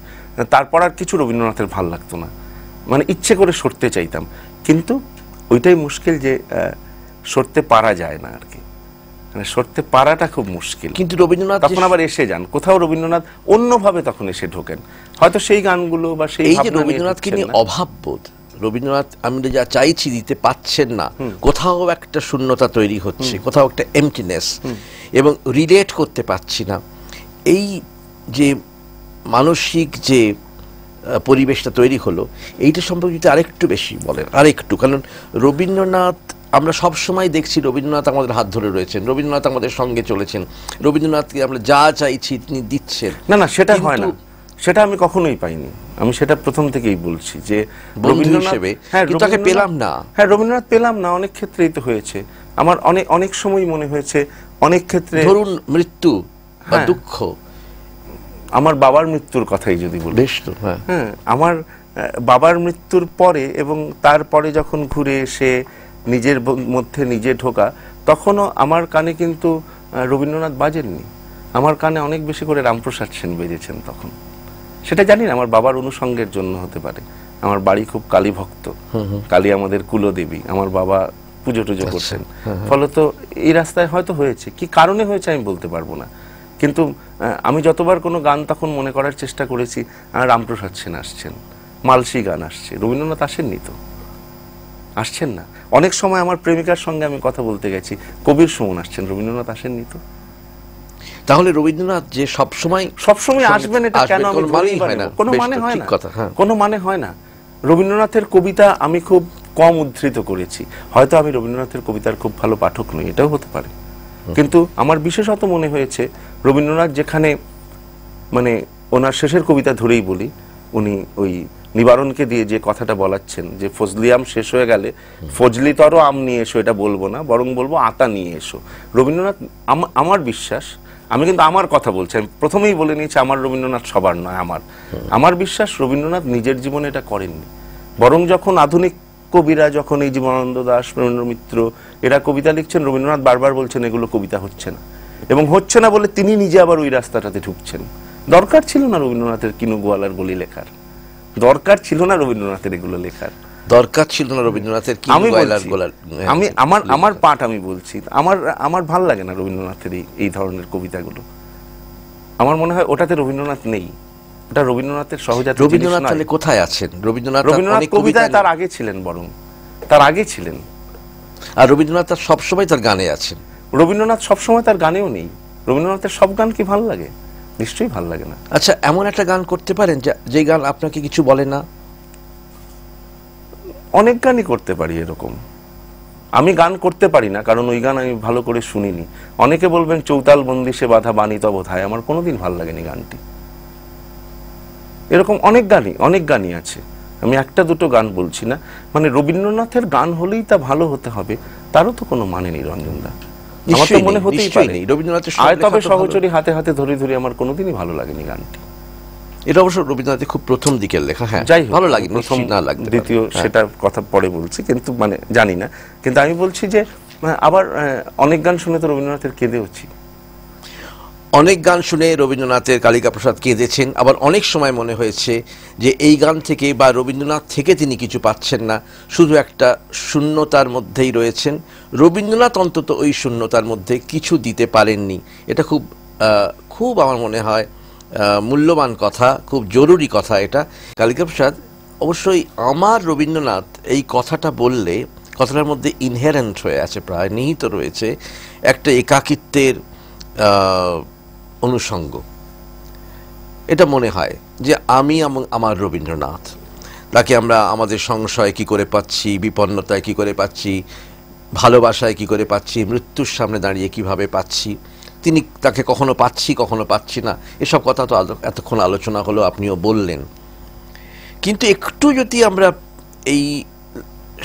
তারপর আর কিছু রবীন্দ্রনাথের ভাল লাগতো না, মানে ইচ্ছে করে সরতে চাইতাম, কিন্তু ওইটাই মুশকিল যে সরতে পারা যায় না আর কি, মানে সরতে পারাটা খুব মুশকিল। কিন্তু রবীন্দ্রনাথ তখন আবার এসে যান কোথাও, রবীন্দ্রনাথ অন্যভাবে তখন এসে ঢোকেন, হয়তো সেই গানগুলো বা সেই রবীন্দ্রনাথকে নিয়ে অভাববোধ, রবীন্দ্রনাথ আমি যা চাইছি দিতে পাচ্ছেন না, কোথাও একটা শূন্যতা তৈরি হচ্ছে, কোথাও একটা এমটিনেস, এবং রিলেট করতে পারছি না, এই যে মানসিক যে পরিবেশটা তৈরি হলো, এইটা সম্পর্কে যদি আরেকটু বেশি বলেন, আরেকটু। কারণ রবীন্দ্রনাথ, আমরা সব সময় দেখছি রবীন্দ্রনাথ আমাদের হাত ধরে রয়েছেন, রবীন্দ্রনাথ আমাদের সঙ্গে চলেছেন, রবীন্দ্রনাথকে আমরা যা চাইছি তিনি দিচ্ছেন। না, সেটা হয় না, সেটা আমি কখনোই পাইনি, আমি সেটা প্রথম থেকেই বলছি যে রবীন্দ্রনাথ পেলাম না। হ্যাঁ, রবীন্দ্রনাথ পেলাম না, অনেক ক্ষেত্রেই তো হয়েছে। আমার অনেক সময় মনে হয়েছে, অনেক ক্ষেত্রে ধরুন মৃত্যু বা দুঃখ, আমার বাবার মৃত্যুর কথাই যদি বলি, বেশ তো, হ্যাঁ, আমার বাবার মৃত্যুর পরে এবং তারপরে যখন ঘুরে এসে নিজের মধ্যে নিজে ঢোকা, তখনও আমার কানে কিন্তু রবীন্দ্রনাথ বাজেননি, আমার কানে অনেক বেশি করে রামপ্রসাদ সেন বেজেছেন তখন। সেটা জানি না, আমার বাবার অনুষঙ্গের জন্য হতে পারে। আমার বাড়ি খুব কালী ভক্ত, কালী আমাদের কুলদেবী, আমার বাবা পুজো টুজো করছেন, ফলত এই রাস্তায় হয়তো হয়েছে। কি কারণে হয়েছে আমি বলতে পারবো না, কিন্তু আমি যতবার কোনো গান তখন মনে করার চেষ্টা করেছি, রামপ্রসাদ সেন আসছেন, মালসি গান আসছে, রবীন্দ্রনাথ আসেননি তো, আসছেন না। অনেক সময় আমার প্রেমিকার সঙ্গে আমি কথা বলতে গেছি, কবির সুমন আসছেন, রবীন্দ্রনাথ আসেননি তো। তাহলে রবীন্দ্রনাথ যে সবসময় আসবেন এটা কেন আমি ধরেই পারি না, কোনো মানে হয় না, কোনো মানে হয় না। রবীন্দ্রনাথের কবিতা আমি খুব কম উদ্ধৃত করেছি, হয়তো আমি রবীন্দ্রনাথের কবিতার খুব ভালো পাঠক নই, এটাও হতে পারে, কিন্তু আমার বিশেষত মনে হয়েছে রবীন্দ্রনাথ যেখানে, মানে ওনার শেষের কবিতা ধরেই বলি, উনি ওই নিবারণকে দিয়ে যে কথাটা বলাচ্ছেন যে ফজলি আম শেষ হয়ে গেলে ফজলিতর আম নিয়ে এসো, এটা বলবো না, বরং বলবো আতা নিয়ে এসো। রবীন্দ্রনাথ, আমার বিশ্বাস, আমি কিন্তু আমার কথা বলছি, আমি প্রথমেই বলে নিয়েছি আমার রবীন্দ্রনাথ সবার নয়, আমার বিশ্বাস রবীন্দ্রনাথ নিজের জীবনে এটা করেননি, বরং যখন আধুনিক কবিরা, যখন এই জীবনানন্দ দাশ, প্রেমেন্দ্র মিত্র এরা কবিতা লিখছেন, রবীন্দ্রনাথ বারবার বলছেন এগুলো কবিতা হচ্ছে না, এবং হচ্ছে না বলে তিনি নিজে আবার ওই রাস্তাটাতে ঢুকছেন। দরকার ছিল না রবীন্দ্রনাথের কিনু গোয়ালার গলি লেখার, দরকার ছিল না রবীন্দ্রনাথের এগুলো লেখার, দরকার ছিল না রবীন্দ্রনাথের আমি আমার পাঠ আমি বলছি, আমার ভাল লাগে না রবীন্দ্রনাথের এই ধরনের কবিতাগুলো। আমার মনে হয় ওটাতে রবীন্দ্রনাথ নেই, ওটা রবীন্দ্রনাথের সহজাত। রবীন্দ্রনাথ তাহলে কোথায় আছেন? রবীন্দ্রনাথ কবিতায় তার আগে ছিলেন, বরং তার আগে ছিলেন। আর রবীন্দ্রনাথ তার সবসময় তার গানে আছেন। রবীন্দ্রনাথ সবসময় তার গানেও নেই। রবীন্দ্রনাথের সব গান কি ভালো লাগে? নিশ্চয়ই ভালো লাগে না। আচ্ছা, এমন একটা গান করতে পারেন যে গান আপনাকে কিছু বলে না? অনেক গানই করতে পারি এরকম। আমি গান করতে পারি না কারণ ওই গান আমি ভালো করে শুনিনি। অনেকে বলবেন চৌতাল বন্দিশে বাধা বাণী তব ধায়, আমার কোনোদিন ভালো লাগেনি গানটি। এরকম অনেক গানই আছে, আমি একটা দুটো গান বলছি না। মানে রবীন্দ্রনাথের গান হলেই তা ভালো হতে হবে তারও তো কোনো মানে নেই রঞ্জনদা। আমার তো মনে হতেই পারে রবীন্দ্রনাথের তবে সহচরী হাতে হাতে ধরে ধরে আমার কোনোদিনই ভালো লাগেনি গানটি। এটা অবশ্য রবীন্দ্রনাথের খুব প্রথম দিকের লেখা। হ্যাঁ, যাই ভালো লাগে, প্রথম না লাগবে, দ্বিতীয় সেটার কথা পরে বলছি, কিন্তু মানে জানি না। কিন্তু আমি বলছি যে আবার অনেক গান শুনে তো রবীন্দ্রনাথের কেঁদেওছি। অনেক গান শুনে রবীন্দ্রনাথের কালিকা প্রসাদ কেঁদেছেন। আবার অনেক সময় মনে হয়েছে যে এই গান থেকে বা রবীন্দ্রনাথ থেকে তিনি কিছু পাচ্ছেন না, শুধু একটা শূন্যতার মধ্যেই রয়েছেন। রবীন্দ্রনাথ অন্তত ওই শূন্যতার মধ্যে কিছু দিতে পারেননি। এটা খুব আমার মনে হয় মূল্যবান কথা, খুব জরুরি কথা এটা। কালিকা প্রসাদ, অবশ্যই আমার রবীন্দ্রনাথ এই কথাটা বললে কথাটার মধ্যে ইনহেরেন্ট হয়ে আছে, প্রায় নিহিত রয়েছে একটা একাকিত্বের অনুষঙ্গ। এটা মনে হয় যে আমি আমার রবীন্দ্রনাথ, তাকে আমরা আমাদের সংশয় কি করে পাচ্ছি, বিপন্নতায় কি করে পাচ্ছি, ভালোবাসায় কি করে পাচ্ছি, মৃত্যুর সামনে দাঁড়িয়ে কিভাবে পাচ্ছি, তিনি তাকে কখনো পাচ্ছি কখনো পাচ্ছি না, এসব কথা তো এতক্ষণ আলোচনা হলো, আপনিও বললেন। কিন্তু একটু যদি আমরা এই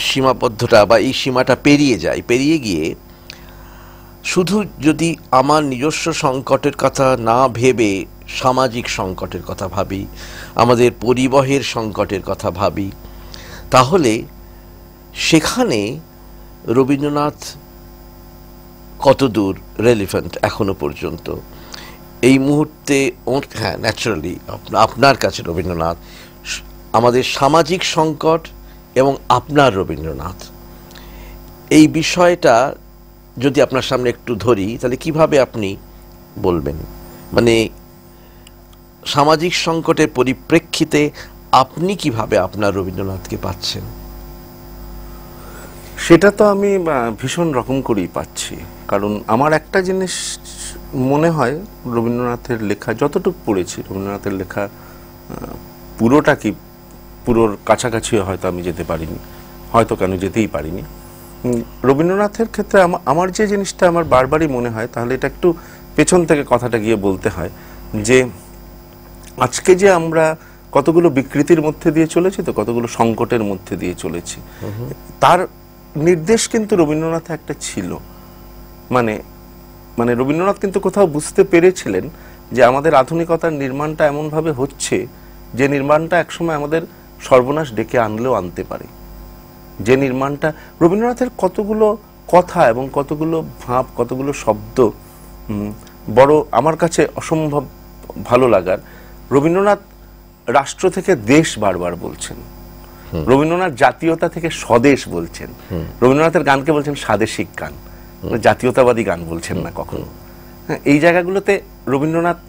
সীমাবদ্ধতা বা এই সীমাটা পেরিয়ে গিয়ে শুধু যদি আমার নিজস্ব সংকটের কথা না ভেবে সামাজিক সংকটের কথা ভাবি, আমাদের পরিবহের সংকটের কথা ভাবি, তাহলে সেখানে রবীন্দ্রনাথ কতদূর রেলিভেন্ট এখনো পর্যন্ত এই মুহূর্তে? হ্যাঁ, ন্যাচারালি আপনার কাছে রবীন্দ্রনাথ আমাদের সামাজিক সংকট এবং আপনার রবীন্দ্রনাথ, এই বিষয়টা যদি আপনার সামনে একটু ধরি তাহলে কিভাবে আপনি বলবেন? মানে সামাজিক সংকটের পরিপ্রেক্ষিতে আপনি কিভাবে আপনার রবীন্দ্রনাথকে পাচ্ছেন? সেটা তো আমি ভীষণ রকম করেই পাচ্ছি। কারণ আমার একটা জিনিস মনে হয়, রবীন্দ্রনাথের লেখা যতটুকু পড়েছি, রবীন্দ্রনাথের লেখা পুরোটা কি, পুরোর কাছাকাছিও হয়তো আমি যেতে পারিনি, হয়তো কেন যেতেই পারিনি। রবীন্দ্রনাথের ক্ষেত্রে আমার যে জিনিসটা আমার বারবারই মনে হয়, তাহলে এটা একটু পেছন থেকে কথাটা গিয়ে বলতে হয় যে আজকে যে আমরা কতগুলো বিকৃতির মধ্যে দিয়ে চলেছি, তো কতগুলো সংকটের মধ্যে দিয়ে চলেছি, তার নির্দেশ কিন্তু রবীন্দ্রনাথ একটা ছিল। মানে রবীন্দ্রনাথ কিন্তু কোথাও বুঝতে পেরেছিলেন যে আমাদের আধুনিকতার নির্মাণটা এমনভাবে হচ্ছে যে নির্মাণটা একসময় আমাদের সর্বনাশ ডেকে আনলেও আনতে পারে। যে নির্মাণটা, রবীন্দ্রনাথের কতগুলো কথা এবং কতগুলো ভাব, কতগুলো শব্দ বড় আমার কাছে অসম্ভব ভালো লাগার। রবীন্দ্রনাথ রাষ্ট্র থেকে দেশ বারবার বলছেন, রবীন্দ্রনাথ জাতীয়তা থেকে স্বদেশ বলছেন, রবীন্দ্রনাথের গানকে বলছেন স্বাদেশিক গান, জাতীয়তাবাদী গান বলছেন না কখনো। এই জায়গাগুলোতে রবীন্দ্রনাথ,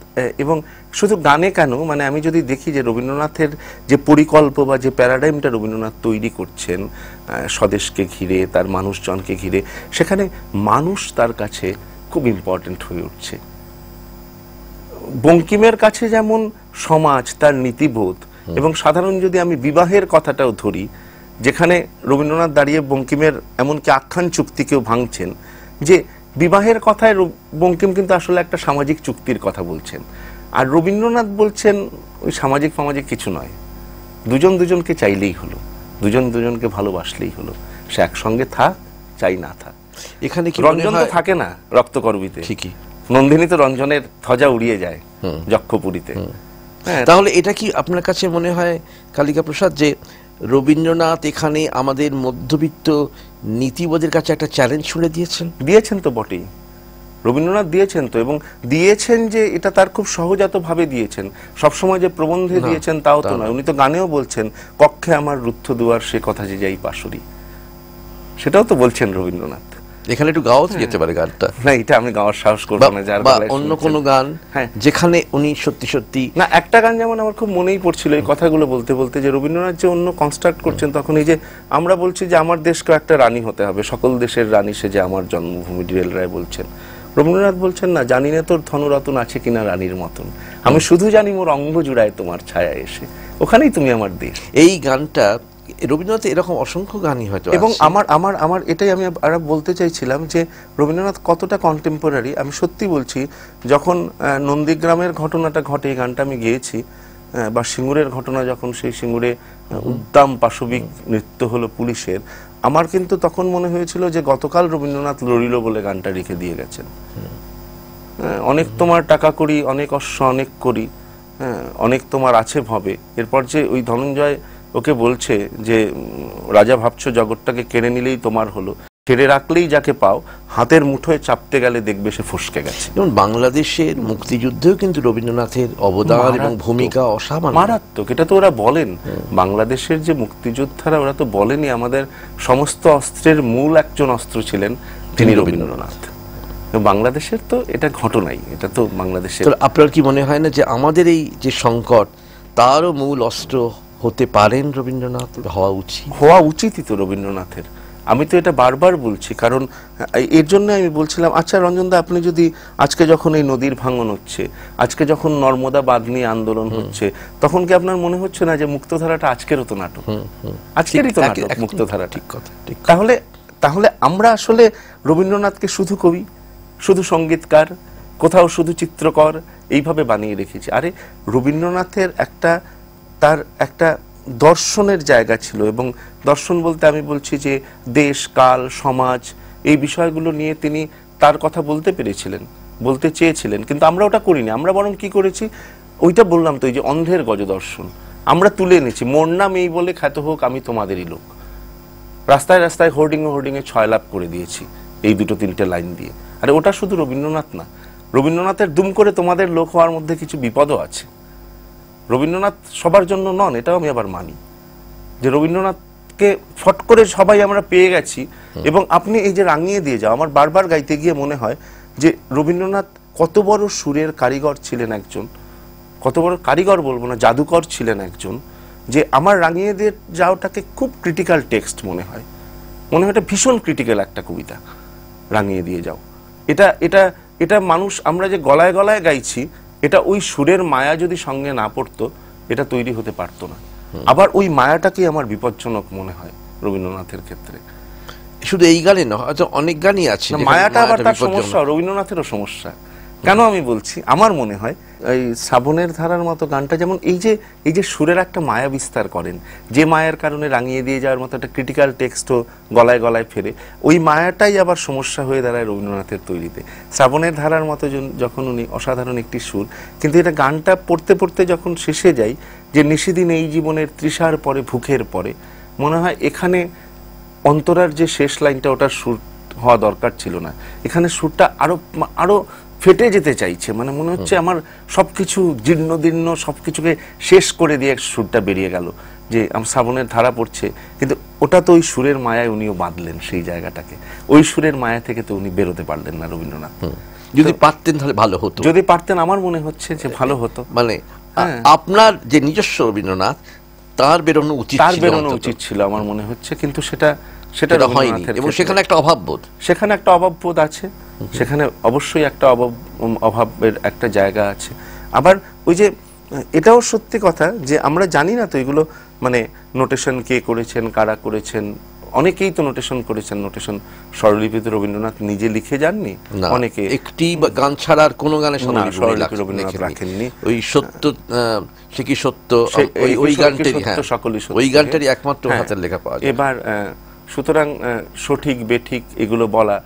এবং শুধু গানে কেন, মানে আমি যদি দেখি যে রবীন্দ্রনাথের যে পরিকল্প বা যে প্যারাডাইমটা রবীন্দ্রনাথ তৈরি করছেন স্বদেশকে ঘিরে, তার মানুষজনকে ঘিরে, সেখানে মানুষ তার কাছে খুব ইম্পর্টেন্ট হয়ে উঠছে। বঙ্কিমের কাছে যেমন সমাজ, তার নীতিবোধ, এবং সাধারণ যদি আমি বিবাহের কথাটাও ধরি, যেখানে রবীন্দ্রনাথ দাঁড়িয়ে বঙ্কিমের এমনকি আখ্যান চুক্তিকেও ভাঙছেন, যে বিবাহের কথায় বঙ্কিম কিন্তু আসলে একটা সামাজিক চুক্তির কথা বলছেন, আর রবীন্দ্রনাথ বলছেন ওই সামাজিক কিছু নয়, দুজন দুজনকে চাইলেই হলো, দুজন দুজনকে ভালোবাসলেই হলো, সে একসঙ্গে থাক চাই না থাক। এখানে কি রঞ্জন তো থাকে না রক্তকরবীতে, ঠিকই, নন্দিনী তো রঞ্জনের ধ্বজা উড়িয়ে যায় যক্ষপুরীতে। তাহলে এটা কি আপনার কাছে মনে হয় কালিকা প্রসাদ, যে রবীন্দ্রনাথ এখানে আমাদের মধ্যবিত্ত নীতিবোধের কাছে একটা চ্যালেঞ্জ ছুড়ে দিয়েছেন? দিয়েছেন তো বটেই, রবীন্দ্রনাথ দিয়েছেন তো, এবং দিয়েছেন যে এটা তার খুব সহজাত ভাবে দিয়েছেন, সবসময় যে প্রবন্ধে দিয়েছেন তাও তো নয়, উনি তো গানেও বলছেন, কক্ষে আমার রুদ্ধ দুয়ার সে কথা যে যাই পাশরি, সেটাও তো বলছেন রবীন্দ্রনাথ। এখানে একটু গাওয়া যেতে পারে গানটা? না, এটা আমি গাওয়ার সাহস করব না, যার বা অন্য কোনো গান যেখানে উনি সত্যি সত্যি। না, একটা গান যেমন আমার খুব মনেই পড়ছিল এই কথাগুলো বলতে বলতে, যে রবীন্দ্রনাথ যে অন্য কনস্ট্রাক্ট করছেন, তখন এই যে আমরা বলছি যে আমার দেশকে একটা রানী হতে হবে, সকল দেশের রানী সে যে আমার জন্মভূমি, ডিরেল রায় বলছেন, রবীন্দ্রনাথ বলছেন না, জানি না তোর ধনরতন আছে কিনা রানীর মতন, আমি শুধু জানি মোর অঙ্গ জুড়ায় তোমার ছায়া এসে, ওখানেই তুমি আমার দেশ। এই গানটা রবীন্দ্রনাথ এরকম অসংখ্য গানই হয়তো, এবং আমার এটাই আমি আর বলতে চাইছিলাম যে রবীন্দ্রনাথ কতটা কন্টেম্পোরারি। আমি সত্যি বলছি, যখন নন্দীগ্রামের ঘটনাটা ঘটে, এই গানটা আমি গেয়েছি, বা সিঙ্গুরের ঘটনা যখন, সেই সিঙ্গুরে উদ্দাম পাশবিক নৃত্য হলো পুলিশের, আমার কিন্তু তখন মনে হয়েছিল যে গতকাল রবীন্দ্রনাথ লড়িল বলে গানটা রেখে দিয়ে গেছেন। অনেক তোমার টাকা করি, অনেক অশ্ব অনেক করি, অনেক তোমার আছে ভবে, এরপর যে ওই ধনঞ্জয় ওকে বলছে যে রাজা ভাবছো জগৎটাকে কেড়ে নিলেই তোমার হলো, ছেড়ে রাখলেই যাকে পাও, হাতের মুঠোয় চাপতে গেলে দেখবে সে ফসকে গেছে। যেমন বাংলাদেশের মুক্তিযুদ্ধেও কিন্তু রবীন্দ্রনাথের অবদান এবং ভূমিকা অসামান্য, মারাত্মক। এটা তো ওরা বলেন, বাংলাদেশের যে মুক্তিযোদ্ধারা, ওরা তো বলেনি আমাদের সমস্ত অস্ত্রের মূল একজন অস্ত্র ছিলেন তিনি রবীন্দ্রনাথ। বাংলাদেশের তো এটা ঘটনাই, এটা তো বাংলাদেশের। আপনার কি মনে হয় না যে আমাদের এই যে সংকট, তারও মূল অস্ত্র হতে পারেন রবীন্দ্রনাথ? হওয়া উচিতই তো রবীন্দ্রনাথের। আমি তো এটা বারবার বলছি, কারণ এর জন্য আমি বলছিলাম, আচ্ছা রঞ্জনদা, আপনি যদি আজকে যখন এই নদীর ভাঙন হচ্ছে, আজকে যখন নর্মদা বাঁধ নিয়ে আন্দোলন হচ্ছে, তখন কি আপনার মনে হচ্ছে না যে মুক্তধারাটা আজকেরও তো নাটক, আজকেরই তো নাটক মুক্তধারা? ঠিক কথা। তাহলে আমরা আসলে রবীন্দ্রনাথকে শুধু কবি, শুধু সঙ্গীতকার, কোথাও শুধু চিত্রকর এইভাবে বানিয়ে রেখেছি। আরে রবীন্দ্রনাথের তার একটা দর্শনের জায়গা ছিল, এবং দর্শন বলতে আমি বলছি যে দেশ, কাল, সমাজ, এই বিষয়গুলো নিয়ে তিনি তার কথা বলতে পেরেছিলেন, বলতে চেয়েছিলেন, কিন্তু আমরা ওটা করিনি। আমরা বরং কি করেছি, ওইটা বললাম তো, এই যে অন্ধের গজদর্শন আমরা তুলে এনেছি, মোর নাম এই বলে খ্যাত হোক আমি তোমাদেরই লোক, রাস্তায় রাস্তায় হোর্ডিংয়ে ছয়লাভ করে দিয়েছি এই দুটো তিনটে লাইন দিয়ে। আরে ওটা শুধু রবীন্দ্রনাথ না, রবীন্দ্রনাথের দুম করে তোমাদের লোক হওয়ার মধ্যে কিছু বিপদও আছে। রবীন্দ্রনাথ সবার জন্য নন, এটাও আমি আবার মানি, যে রবীন্দ্রনাথকে ফট করে সবাই আমরা পেয়ে গেছি। এবং আপনি এই যে রাঙিয়ে দিয়ে যাও, আমার বারবার গাইতে গিয়ে মনে হয় যে রবীন্দ্রনাথ কত বড় সুরের কারিগর ছিলেন একজন, কত বড় কারিগর বলবো না, জাদুকর ছিলেন একজন, যে আমার রাঙিয়ে দিয়ে যাওয়াটাকে খুব ক্রিটিক্যাল টেক্সট মনে হয় এটা ভীষণ ক্রিটিক্যাল একটা কবিতা, রাঙিয়ে দিয়ে যাও। এটা মানুষ, আমরা যে গলায় গলায় গাইছি, এটা ওই সুরের মায়া যদি সঙ্গে না পড়তো, এটা তৈরি হতে পারতো না। আবার ওই মায়াটাকে আমার বিপজ্জনক মনে হয় রবীন্দ্রনাথের ক্ষেত্রে। শুধু এই গানে না, হয়তো অনেক গানই আছে মায়াটা আবার তার সমস্যা, রবীন্দ্রনাথেরও সমস্যা। কেন আমি বলছি, আমার মনে হয় এই শ্রাবণের ধারার মতো গানটা যেমন এই যে সুরের একটা মায়া বিস্তার করেন, যে মায়ের কারণে রাঙিয়ে দিয়ে যাওয়ার মতো একটা ক্রিটিক্যাল টেক্সটও গলায় গলায় ফেরে, ওই মায়াটাই আবার সমস্যা হয়ে দাঁড়ায় রবীন্দ্রনাথের তৈরিতে। শ্রাবণের ধারার মতো যখন উনি অসাধারণ একটি সুর, কিন্তু এটা গানটা পড়তে পড়তে যখন শেষে যাই, যে নিশিদিন এই জীবনের তৃষার পরে ভুখের পরে, মনে হয় এখানে অন্তরার যে শেষ লাইনটা, ওটার সুর হওয়া দরকার ছিল না। এখানে সুরটা আরো আরো ফেটে যেতে চাইছে, মানে মনে হচ্ছে আমার সবকিছু জীর্ণ দীর্ণ সবকিছুকে শেষ করে দিয়ে সুরটা বেরিয়ে গেল, যে শ্রাবণের ধারা পড়ছে, কিন্তু ওটা তো ওই সুরের মায়ায় উনিও বাঁধলেন সেই জায়গাটাকে, ওই সুরের মায়া থেকে তো উনি বেরোতে পারলেন না রবীন্দ্রনাথ। যদি পারতেন তাহলে ভালো হতো, যদি পারতেন আমার মনে হচ্ছে যে ভালো হতো। মানে আপনার যে নিজস্ব রবীন্দ্রনাথ তার বেরোনো উচিত, তার বেরোনো উচিত ছিল আমার মনে হচ্ছে, কিন্তু সেটা হয়নি, এবং সেখানে একটা অভাববোধ, সেখানে একটা অভাববোধ আছে, সেখানে অবশ্যই একটা অভাবের একটা জায়গা আছে। আবার ওই যে এটাও সত্যি কথা যে আমরা জানি না তো এগুলো, মানে নোটেশন কে করেছেন, কারা করেছেন, অনেকেই তো নোটেশন করেছেন। নোটেশন স্বরলিপিতে রবীন্দ্রনাথ নিজে লিখে যাননি, অনেকে একটি গান ছাড়া আর কোনো গানে স্বরলিপি রবীন্দ্রনাথ রাখেননি। ওই সত্য, সে কি সত্য, ওই গানটারই, হ্যাঁ ওই গানটারই একমাত্র হাতের লেখা পাওয়া যায়। এবার সুতরাং সঠিক বেঠিক এগুলো বলা,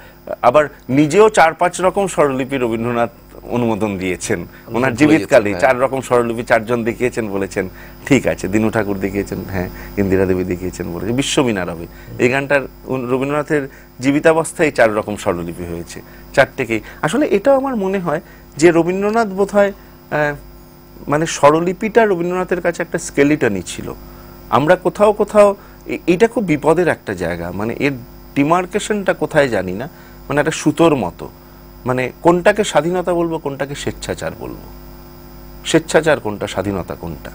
আবার নিজেও 4-5 রকম স্বরলিপি রবীন্দ্রনাথ অনুমোদন দিয়েছেন ওনার জীবিতকালে, 4 রকম স্বরলিপি 4 জন দেখিয়েছেন, বলেছেন ঠিক আছে। দীনু ঠাকুর দেখিয়েছেন, হ্যাঁ ইন্দিরা দেবী দেখিয়েছেন, বলেছেন বিশ্ববীণা রবি। এই গানটার রবীন্দ্রনাথের জীবিতাবস্থায় 4 রকম স্বরলিপি হয়েছে, 4টেকেই। আসলে এটাও আমার মনে হয় যে রবীন্দ্রনাথ বোধহয় মানে স্বরলিপিটা রবীন্দ্রনাথের কাছে একটা স্কেলিটনই ছিল। আমরা কোথাও কোথাও এটা খুব বিপদের একটা জায়গা, মানে এর ডিমার্কেশনটা কোথায় জানি না, মানে একটা সুতোর মতো, মানে কোনটাকে স্বাধীনতা বলবো, কোনটাকে স্বেচ্ছাচার বলবো, স্বেচ্ছাচার কোনটা, স্বাধীনতা কোনটা।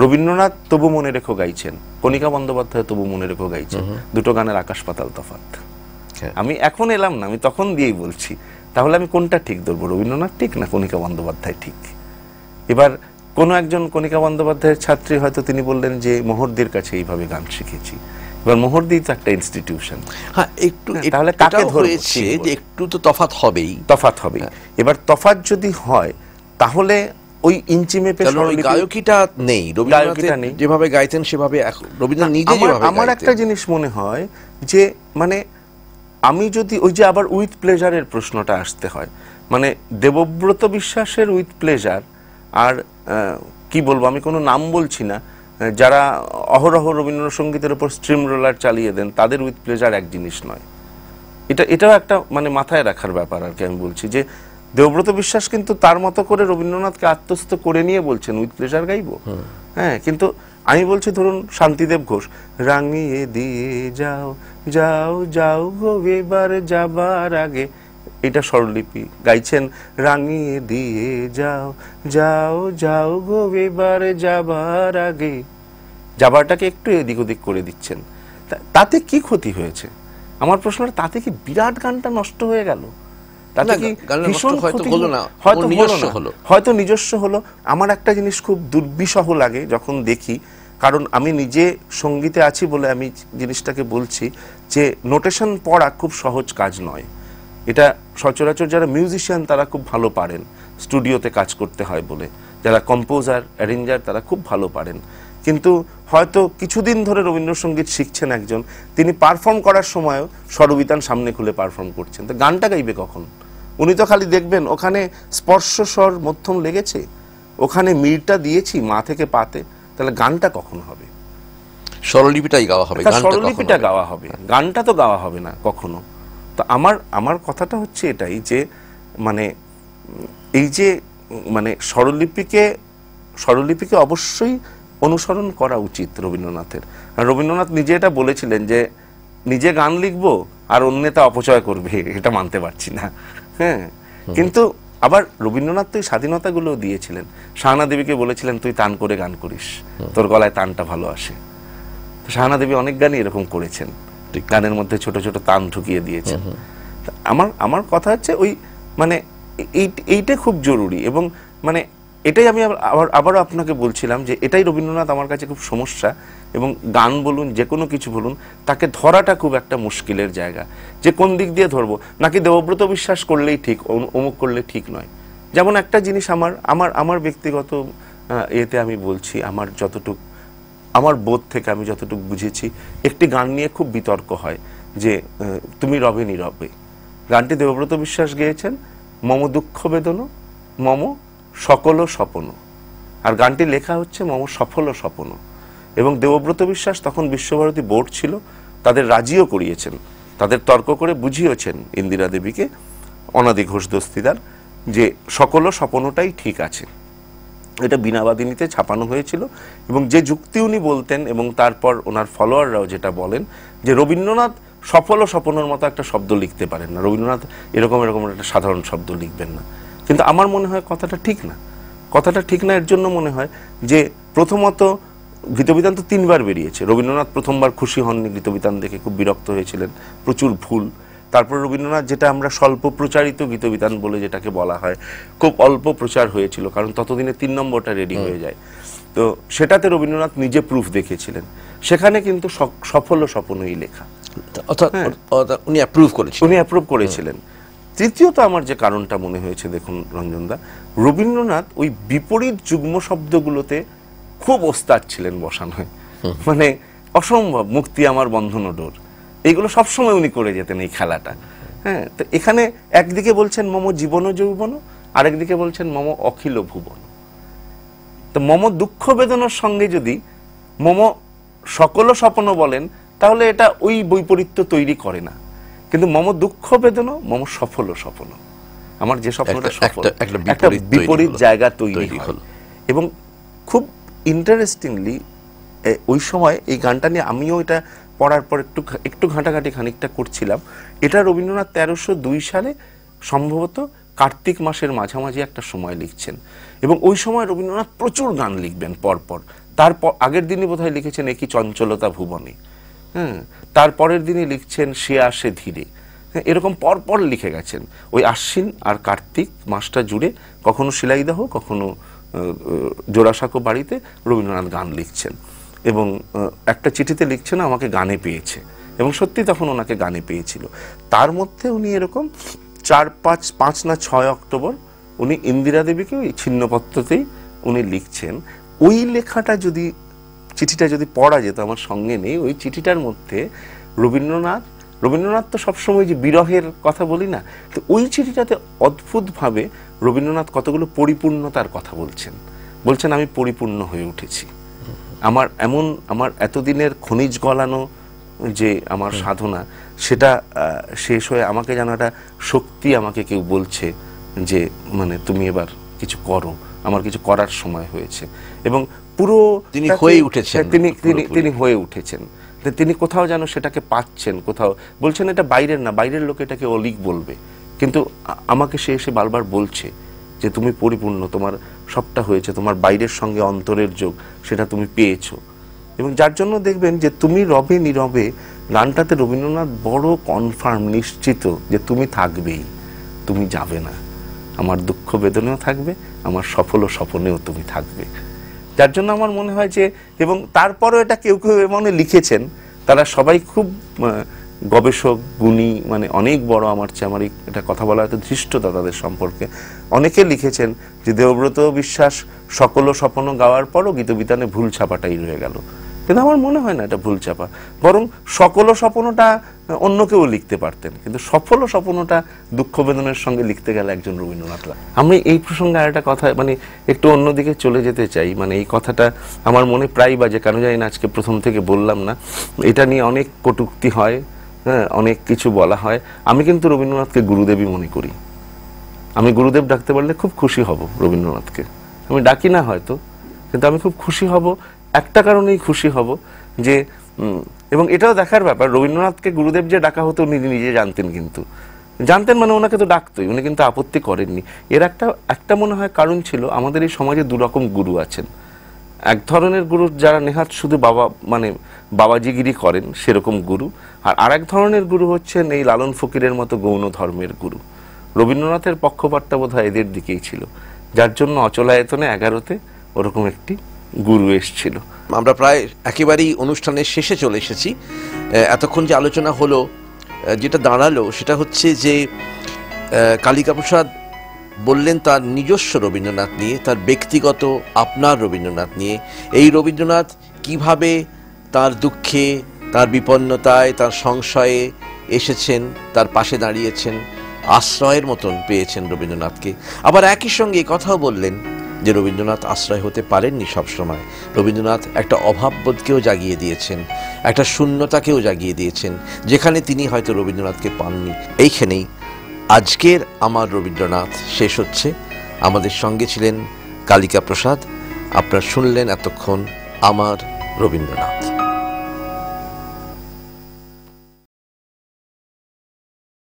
রবীন্দ্রনাথ তবু মনে রেখো গাইছেন, কণিকা বন্দ্যোপাধ্যায় তবু মনে রেখো গাইছেন, দুটো গানের আকাশ পাতাল তফাৎ। আমি এখন এলাম না, আমি তখন দিয়েই বলছি, তাহলে আমি কোনটা ঠিক ধরবো, রবীন্দ্রনাথ ঠিক না কণিকা বন্দ্যোপাধ্যায় ঠিক? এবার কোনো একজন কণিকা বন্দ্যোপাধ্যায়ের ছাত্রী হয়তো তিনি বললেন যে মোহরদির কাছে এইভাবে গান শিখেছি। এবার মোহরদি তো একটা ইনস্টিটিউশন, হ্যাঁ একটু, তাহলে কাকে ধরেছে যে একটু তো তফাৎ হবেই, তফাৎ হবেই। এবার তফাৎ যদি হয় তাহলে ওই ইঞ্চি মেপে গায়কিটা নেই, রবীন্দ্রনাথ যেভাবে গাইতেন সেভাবে রবীন্দ্রনাথ নিজে যেভাবে। আমার একটা জিনিস মনে হয় যে মানে আমি যদি ওই যে আবার উইথ প্লেজারের প্রশ্নটা আসতে হয়, মানে দেবব্রত বিশ্বাসের উইথ প্লেজার আর কি বলবো, আমি কোনো নাম বলছি না, যারা অহরহ রবীন্দ্রসঙ্গীতের উপর স্ট্রিম রোলার চালিয়ে দেন, তাদের উইথ প্লেজার এক জিনিস নয়। এটাও একটা মানে মাথায় রাখার ব্যাপার আর কি। আমি বলছি যে দেবব্রত বিশ্বাস কিন্তু তার মতো করে রবীন্দ্রনাথকে আত্মস্থ করে নিয়ে বলছেন উইথ প্লেজার গাইবো, হ্যাঁ, কিন্তু আমি বলছি ধরুন শান্তিদেব ঘোষ, রাঙিয়ে দিয়ে যাও যাও যাও গো এবার যাবার আগে, এটা স্বরলিপি গাইছেন, রাঙিয়ে দিয়ে যাও যাও যাও গো এবার যাবার আগে, যাবারটাকে একটু এদিক ওদিক করে দিচ্ছেন, তাতে কি ক্ষতি হয়েছে? আমার প্রশ্নটা, তাতে কি বিরাট গানটা নষ্ট হয়ে গেল? তাতে কি ভীষণ ক্ষতি হলো? হয়তো নিজস্ব হলো। আমার একটা জিনিস খুব দুর্বিষহ লাগে যখন দেখি, কারণ আমি নিজে সঙ্গীতে আছি বলে আমি জিনিসটাকে বলছি, যে নোটেশন পড়া খুব সহজ কাজ নয়। এটা সচরাচর যারা মিউজিশিয়ান তারা খুব ভালো পারেন, স্টুডিওতে কাজ করতে হয় বলে, যারা কম্পোজার অ্যারেঞ্জার তারা খুব ভালো পারেন। কিন্তু হয়তো কিছুদিন ধরে রবীন্দ্রসঙ্গীত শিখছেন একজন, তিনি পারফর্ম করার সময়ও স্বরবিতান সামনে খুলে পারফর্ম করছেন, তো গানটা গাইবে কখন? উনি তো খালি দেখবেন ওখানে স্পর্শ স্বর মধ্যম লেগেছে, ওখানে মিরটা দিয়েছি মা থেকে পাতে, তাহলে গানটা কখন হবে? স্বরলিপিটাই গাওয়া হবে, স্বরলিপিটা গাওয়া হবে, গানটা তো গাওয়া হবে না কখনো। তো আমার কথাটা হচ্ছে এটাই যে মানে এই যে মানে স্বরলিপিকে অবশ্যই অনুসরণ করা উচিত রবীন্দ্রনাথের। রবীন্দ্রনাথ নিজে এটা বলেছিলেন যে নিজে গান লিখবো আর অন্য তা অপচয় করবে, এটা মানতে পারছি না, হ্যাঁ। কিন্তু আবার রবীন্দ্রনাথ তো এই স্বাধীনতাগুলো দিয়েছিলেন। শাহানা দেবীকে বলেছিলেন তুই তান করে গান করিস, তোর গলায় তানটা ভালো আসে। শাহানা দেবী অনেক গানই এরকম করেছেন, গানের মধ্যে ছোট ছোট তান ঢুকিয়ে দিয়েছেন। আমার কথা হচ্ছে ওই মানে এইটা খুব জরুরি, এবং মানে এটাই আমি আবারও আপনাকে বলছিলাম যে এটাই রবীন্দ্রনাথ আমার কাছে খুব সমস্যা, এবং গান বলুন যে কোনো কিছু বলুন তাকে ধরাটা খুব একটা মুশকিলের জায়গা, যে কোন দিক দিয়ে ধরবো, নাকি দেবব্রত বিশ্বাস করলেই ঠিক, অমুক করলে ঠিক নয়। যেমন একটা জিনিস আমার ব্যক্তিগত এতে আমি বলছি, আমার বোধ থেকে আমি যতটুকু বুঝেছি, একটি গান নিয়ে খুব বিতর্ক হয় যে তুমি রবে নীরবে, গানটি দেবব্রত বিশ্বাস গেয়েছেন, মম দুঃখ বেদন মম সকল স্বপন, আর গানটি লেখা হচ্ছে মম সফল স্বপন। এবং দেবব্রত বিশ্বাস তখন বিশ্বভারতী বোর্ড ছিল, তাদের রাজিও করিয়েছেন তাদের তর্ক করে বুঝিয়েছেন ইন্দিরা দেবীকে অনাদি ঘোষ দস্তিদার যে সকল স্বপ্নটাই ঠিক আছে। এটা বীণাবাদিনীতে ছাপানো হয়েছিল এবং যে যুক্তি উনি বলতেন এবং তারপর ওনার ফলোয়াররাও যেটা বলেন যে রবীন্দ্রনাথ সফল স্বপ্নের মতো একটা শব্দ লিখতে পারেন না, রবীন্দ্রনাথ এরকম একটা সাধারণ শব্দ লিখবেন না। কিন্তু আমার মনে হয় কথাটা ঠিক না। কথাটা ঠিক না এর জন্য মনে হয় যে প্রথমত গীতবিতান তো 3 বার বেরিয়েছে। রবীন্দ্রনাথ প্রথমবার খুশি হননি, গীতবিতান দেখে খুব বিরক্ত হয়েছিলেন, প্রচুর ভুল। তারপর রবীন্দ্রনাথ যেটা আমরা স্বল্প প্রচারিত গীতবিতান বলে যেটাকে বলা হয়, খুব অল্প প্রচার হয়েছিল, কারণ ততদিনে 3 নম্বরটা রেডি হয়ে যায়। তো সেটাতে রবীন্দ্রনাথ নিজে প্রুফ দেখিয়েছিলেন, সেখানে কিন্তু সফল স্বপ্নই লেখা, অর্থাৎ উনি অ্যাপ্রুভ করেছিলেন। উনি অ্যাপ্রুভ করেছিলেন। তৃতীয়ত আমার যে কারণটা মনে হয়েছে, দেখুন রঞ্জনদা, রবীন্দ্রনাথ ওই বিপরীত যুগ্ম শব্দগুলোতে খুব ওস্তাদ ছিলেন বসানোয়, মানে অসম্ভব, মুক্তি আমার বন্ধন ডোর, এইগুলো সবসময় উনি করে যেতেন এই খেলাটা। হ্যাঁ, তো এখানে একদিকে বলছেন মম জীবন যৌবন, আরেকদিকে বলছেন মম অখিল ভুবন। তো মম দুঃখ বেদনার সঙ্গে যদি মম সকল স্বপ্ন বলেন তাহলে এটা ওই বৈপরীত্য তৈরি করে না। কিন্তু মম দুঃখ বেদনা, মম সফল স্বপ্ন, আমার যে স্বপ্নটা সফল, একটা বিপরীত জায়গা তৈরি হলো। এবং খুব ইন্টারেস্টিংলি ওই সময় এই গানটা নিয়ে আমিও এটা পড়ার পর একটু ঘাঁটাঘাঁটি খানিকটা করছিলাম। এটা রবীন্দ্রনাথ 1302 সালে সম্ভবত কার্তিক মাসের মাঝামাঝি একটা সময় লিখছেন, এবং ওই সময় রবীন্দ্রনাথ প্রচুর গান লিখবেন পরপর। তারপর আগের দিনই বোধহয় লিখেছেন একই চঞ্চলতা ভুবনে, হ্যাঁ, তারপরের দিনই লিখছেন সে আসে ধীরে, হ্যাঁ, এরকম পরপর লিখে গেছেন। ওই আশ্বিন আর কার্তিক মাসটা জুড়ে কখনো শিলাইদাহ, কখনো জোড়াসাঁকো বাড়িতে রবীন্দ্রনাথ গান লিখছেন। এবং একটা চিঠিতে লিখছেন আমাকে গানে পেয়েছে, এবং সত্যি তখন ওনাকে গানে পেয়েছিল। তার মধ্যে উনি এরকম 5 না 6 অক্টোবর উনি ইন্দিরা দেবীকে ওই ছিন্নপত্রতেই উনি লিখছেন। ওই লেখাটা যদি, চিঠিটা যদি পড়া যেত, আমার সঙ্গে নেই, ওই চিঠিটার মধ্যে রবীন্দ্রনাথ তো সবসময় যে বিরহের কথা বলি না, তো ওই চিঠিটাতে অদ্ভুতভাবে রবীন্দ্রনাথ কতগুলো পরিপূর্ণতার কথা বলছেন আমি পরিপূর্ণ হয়ে উঠেছি, আমার এতদিনের খনিজ গলানো যে আমার সাধনা, সেটা শেষ হয়ে আমাকে যেন একটা শক্তি আমাকে কেউ বলছে যে মানে তুমি এবার কিছু করো, আমার কিছু করার সময় হয়েছে। এবং পুরো তিনি হয়ে উঠেছেন, তিনি হয়ে উঠেছেন, তিনি কোথাও যেন সেটাকে পাচ্ছেন, কোথাও বলছেন এটা বাইরের না, বাইরের লোক এটাকে অলিক বলবে, কিন্তু আমাকে সে এসে বারবার বলছে যে তুমি পরিপূর্ণ, তোমার সবটা হয়েছে, তোমার বাইরের সঙ্গে অন্তরের যোগ সেটা তুমি পেয়েছো। এবং যার জন্য দেখবেন যে তুমি রবে নীরবে গানটাতে রবীন্দ্রনাথ বড় কনফার্ম, নিশ্চিত যে তুমি থাকবেই, তুমি যাবে না, আমার দুঃখ বেদনেও থাকবে, আমার সফল স্বপ্নেও তুমি থাকবে। যার জন্য আমার মনে হয় যে, এবং তারপরও এটা কেউ কেউ এমন লিখেছেন, তারা সবাই খুব গবেষক, গুণী, মানে অনেক বড় আমার চেয়ে, আমার এটা কথা বলা হয়তো ধৃষ্টতা তাদের সম্পর্কে, অনেকে লিখেছেন যে দেবব্রত বিশ্বাস সকল স্বপ্ন গাওয়ার পরও গীতবিতানে ভুল ছাপাটাই রয়ে গেল। কিন্তু আমার মনে হয় না এটা ভুল চাপা, বরং সকল স্বপ্নটা অন্য কেউ লিখতে পারতেন, কিন্তু সফল স্বপ্নটা দুঃখ বেদনের সঙ্গে লিখতে গেলে একজন রবীন্দ্রনাথ। আমি এই প্রসঙ্গে আরেকটা কথা, মানে একটু অন্যদিকে চলে যেতে চাই, মানে এই কথাটা আমার মনে প্রায় বাজে, কেন জানি না আজকে প্রথম থেকে বললাম না। এটা নিয়ে অনেক কটূক্তি হয়, হ্যাঁ, অনেক কিছু বলা হয়। আমি কিন্তু রবীন্দ্রনাথকে গুরুদেবই মনে করি। আমি গুরুদেব ডাকতে পারলে খুব খুশি হব রবীন্দ্রনাথকে। আমি ডাকি না হয়তো, কিন্তু আমি খুব খুশি হব, একটা কারণেই খুশি হব যে, এবং এটাও দেখার ব্যাপার, রবীন্দ্রনাথকে গুরুদেব যে ডাকা হতো উনি নিজে জানতেন, কিন্তু জানতেন মানে ওনাকে তো ডাকতোই, উনি কিন্তু আপত্তি করেননি। এর একটা মনে হয় কারণ ছিল, আমাদের এই সমাজে দুরকম গুরু আছেন। এক ধরনের গুরু যারা নেহাত শুধু মানে বাবাজিগিরি করেন, সেরকম গুরু। আর আরেক ধরনের গুরু হচ্ছেন এই লালন ফকিরের মতো গৌণ ধর্মের গুরু। রবীন্দ্রনাথের পক্ষপাতটা বোধহয় এদের দিকেই ছিল, যার জন্য অচলায়তনে 11তে ওরকম একটি গুরু এসেছিল। আমরা প্রায় একেবারেই অনুষ্ঠানের শেষে চলে এসেছি। এতক্ষণ যে আলোচনা হলো, যেটা দাঁড়ালো সেটা হচ্ছে যে কালিকা প্রসাদ বললেন তার নিজস্ব রবীন্দ্রনাথ নিয়ে, তার ব্যক্তিগত আপনার রবীন্দ্রনাথ নিয়ে। এই রবীন্দ্রনাথ কিভাবে তার দুঃখে, তার বিপন্নতায়, তার সংশয়ে এসেছেন, তার পাশে দাঁড়িয়েছেন, আশ্রয়ের মতন পেয়েছেন রবীন্দ্রনাথকে। আবার একই সঙ্গে কথাও বললেন যে রবীন্দ্রনাথ আশ্রয় হতে পারেননি সবসময়। রবীন্দ্রনাথ একটা অভাববোধকেও জাগিয়ে দিয়েছেন, একটা শূন্যতাকেও জাগিয়ে দিয়েছেন, যেখানে তিনি হয়তো রবীন্দ্রনাথকে পাননি। এইখানেই আজকের আমার রবীন্দ্রনাথ শেষ হচ্ছে। আমাদের সঙ্গে ছিলেন কালিকা প্রসাদ। আপনারা শুনলেন এতক্ষণ আমার রবীন্দ্রনাথ।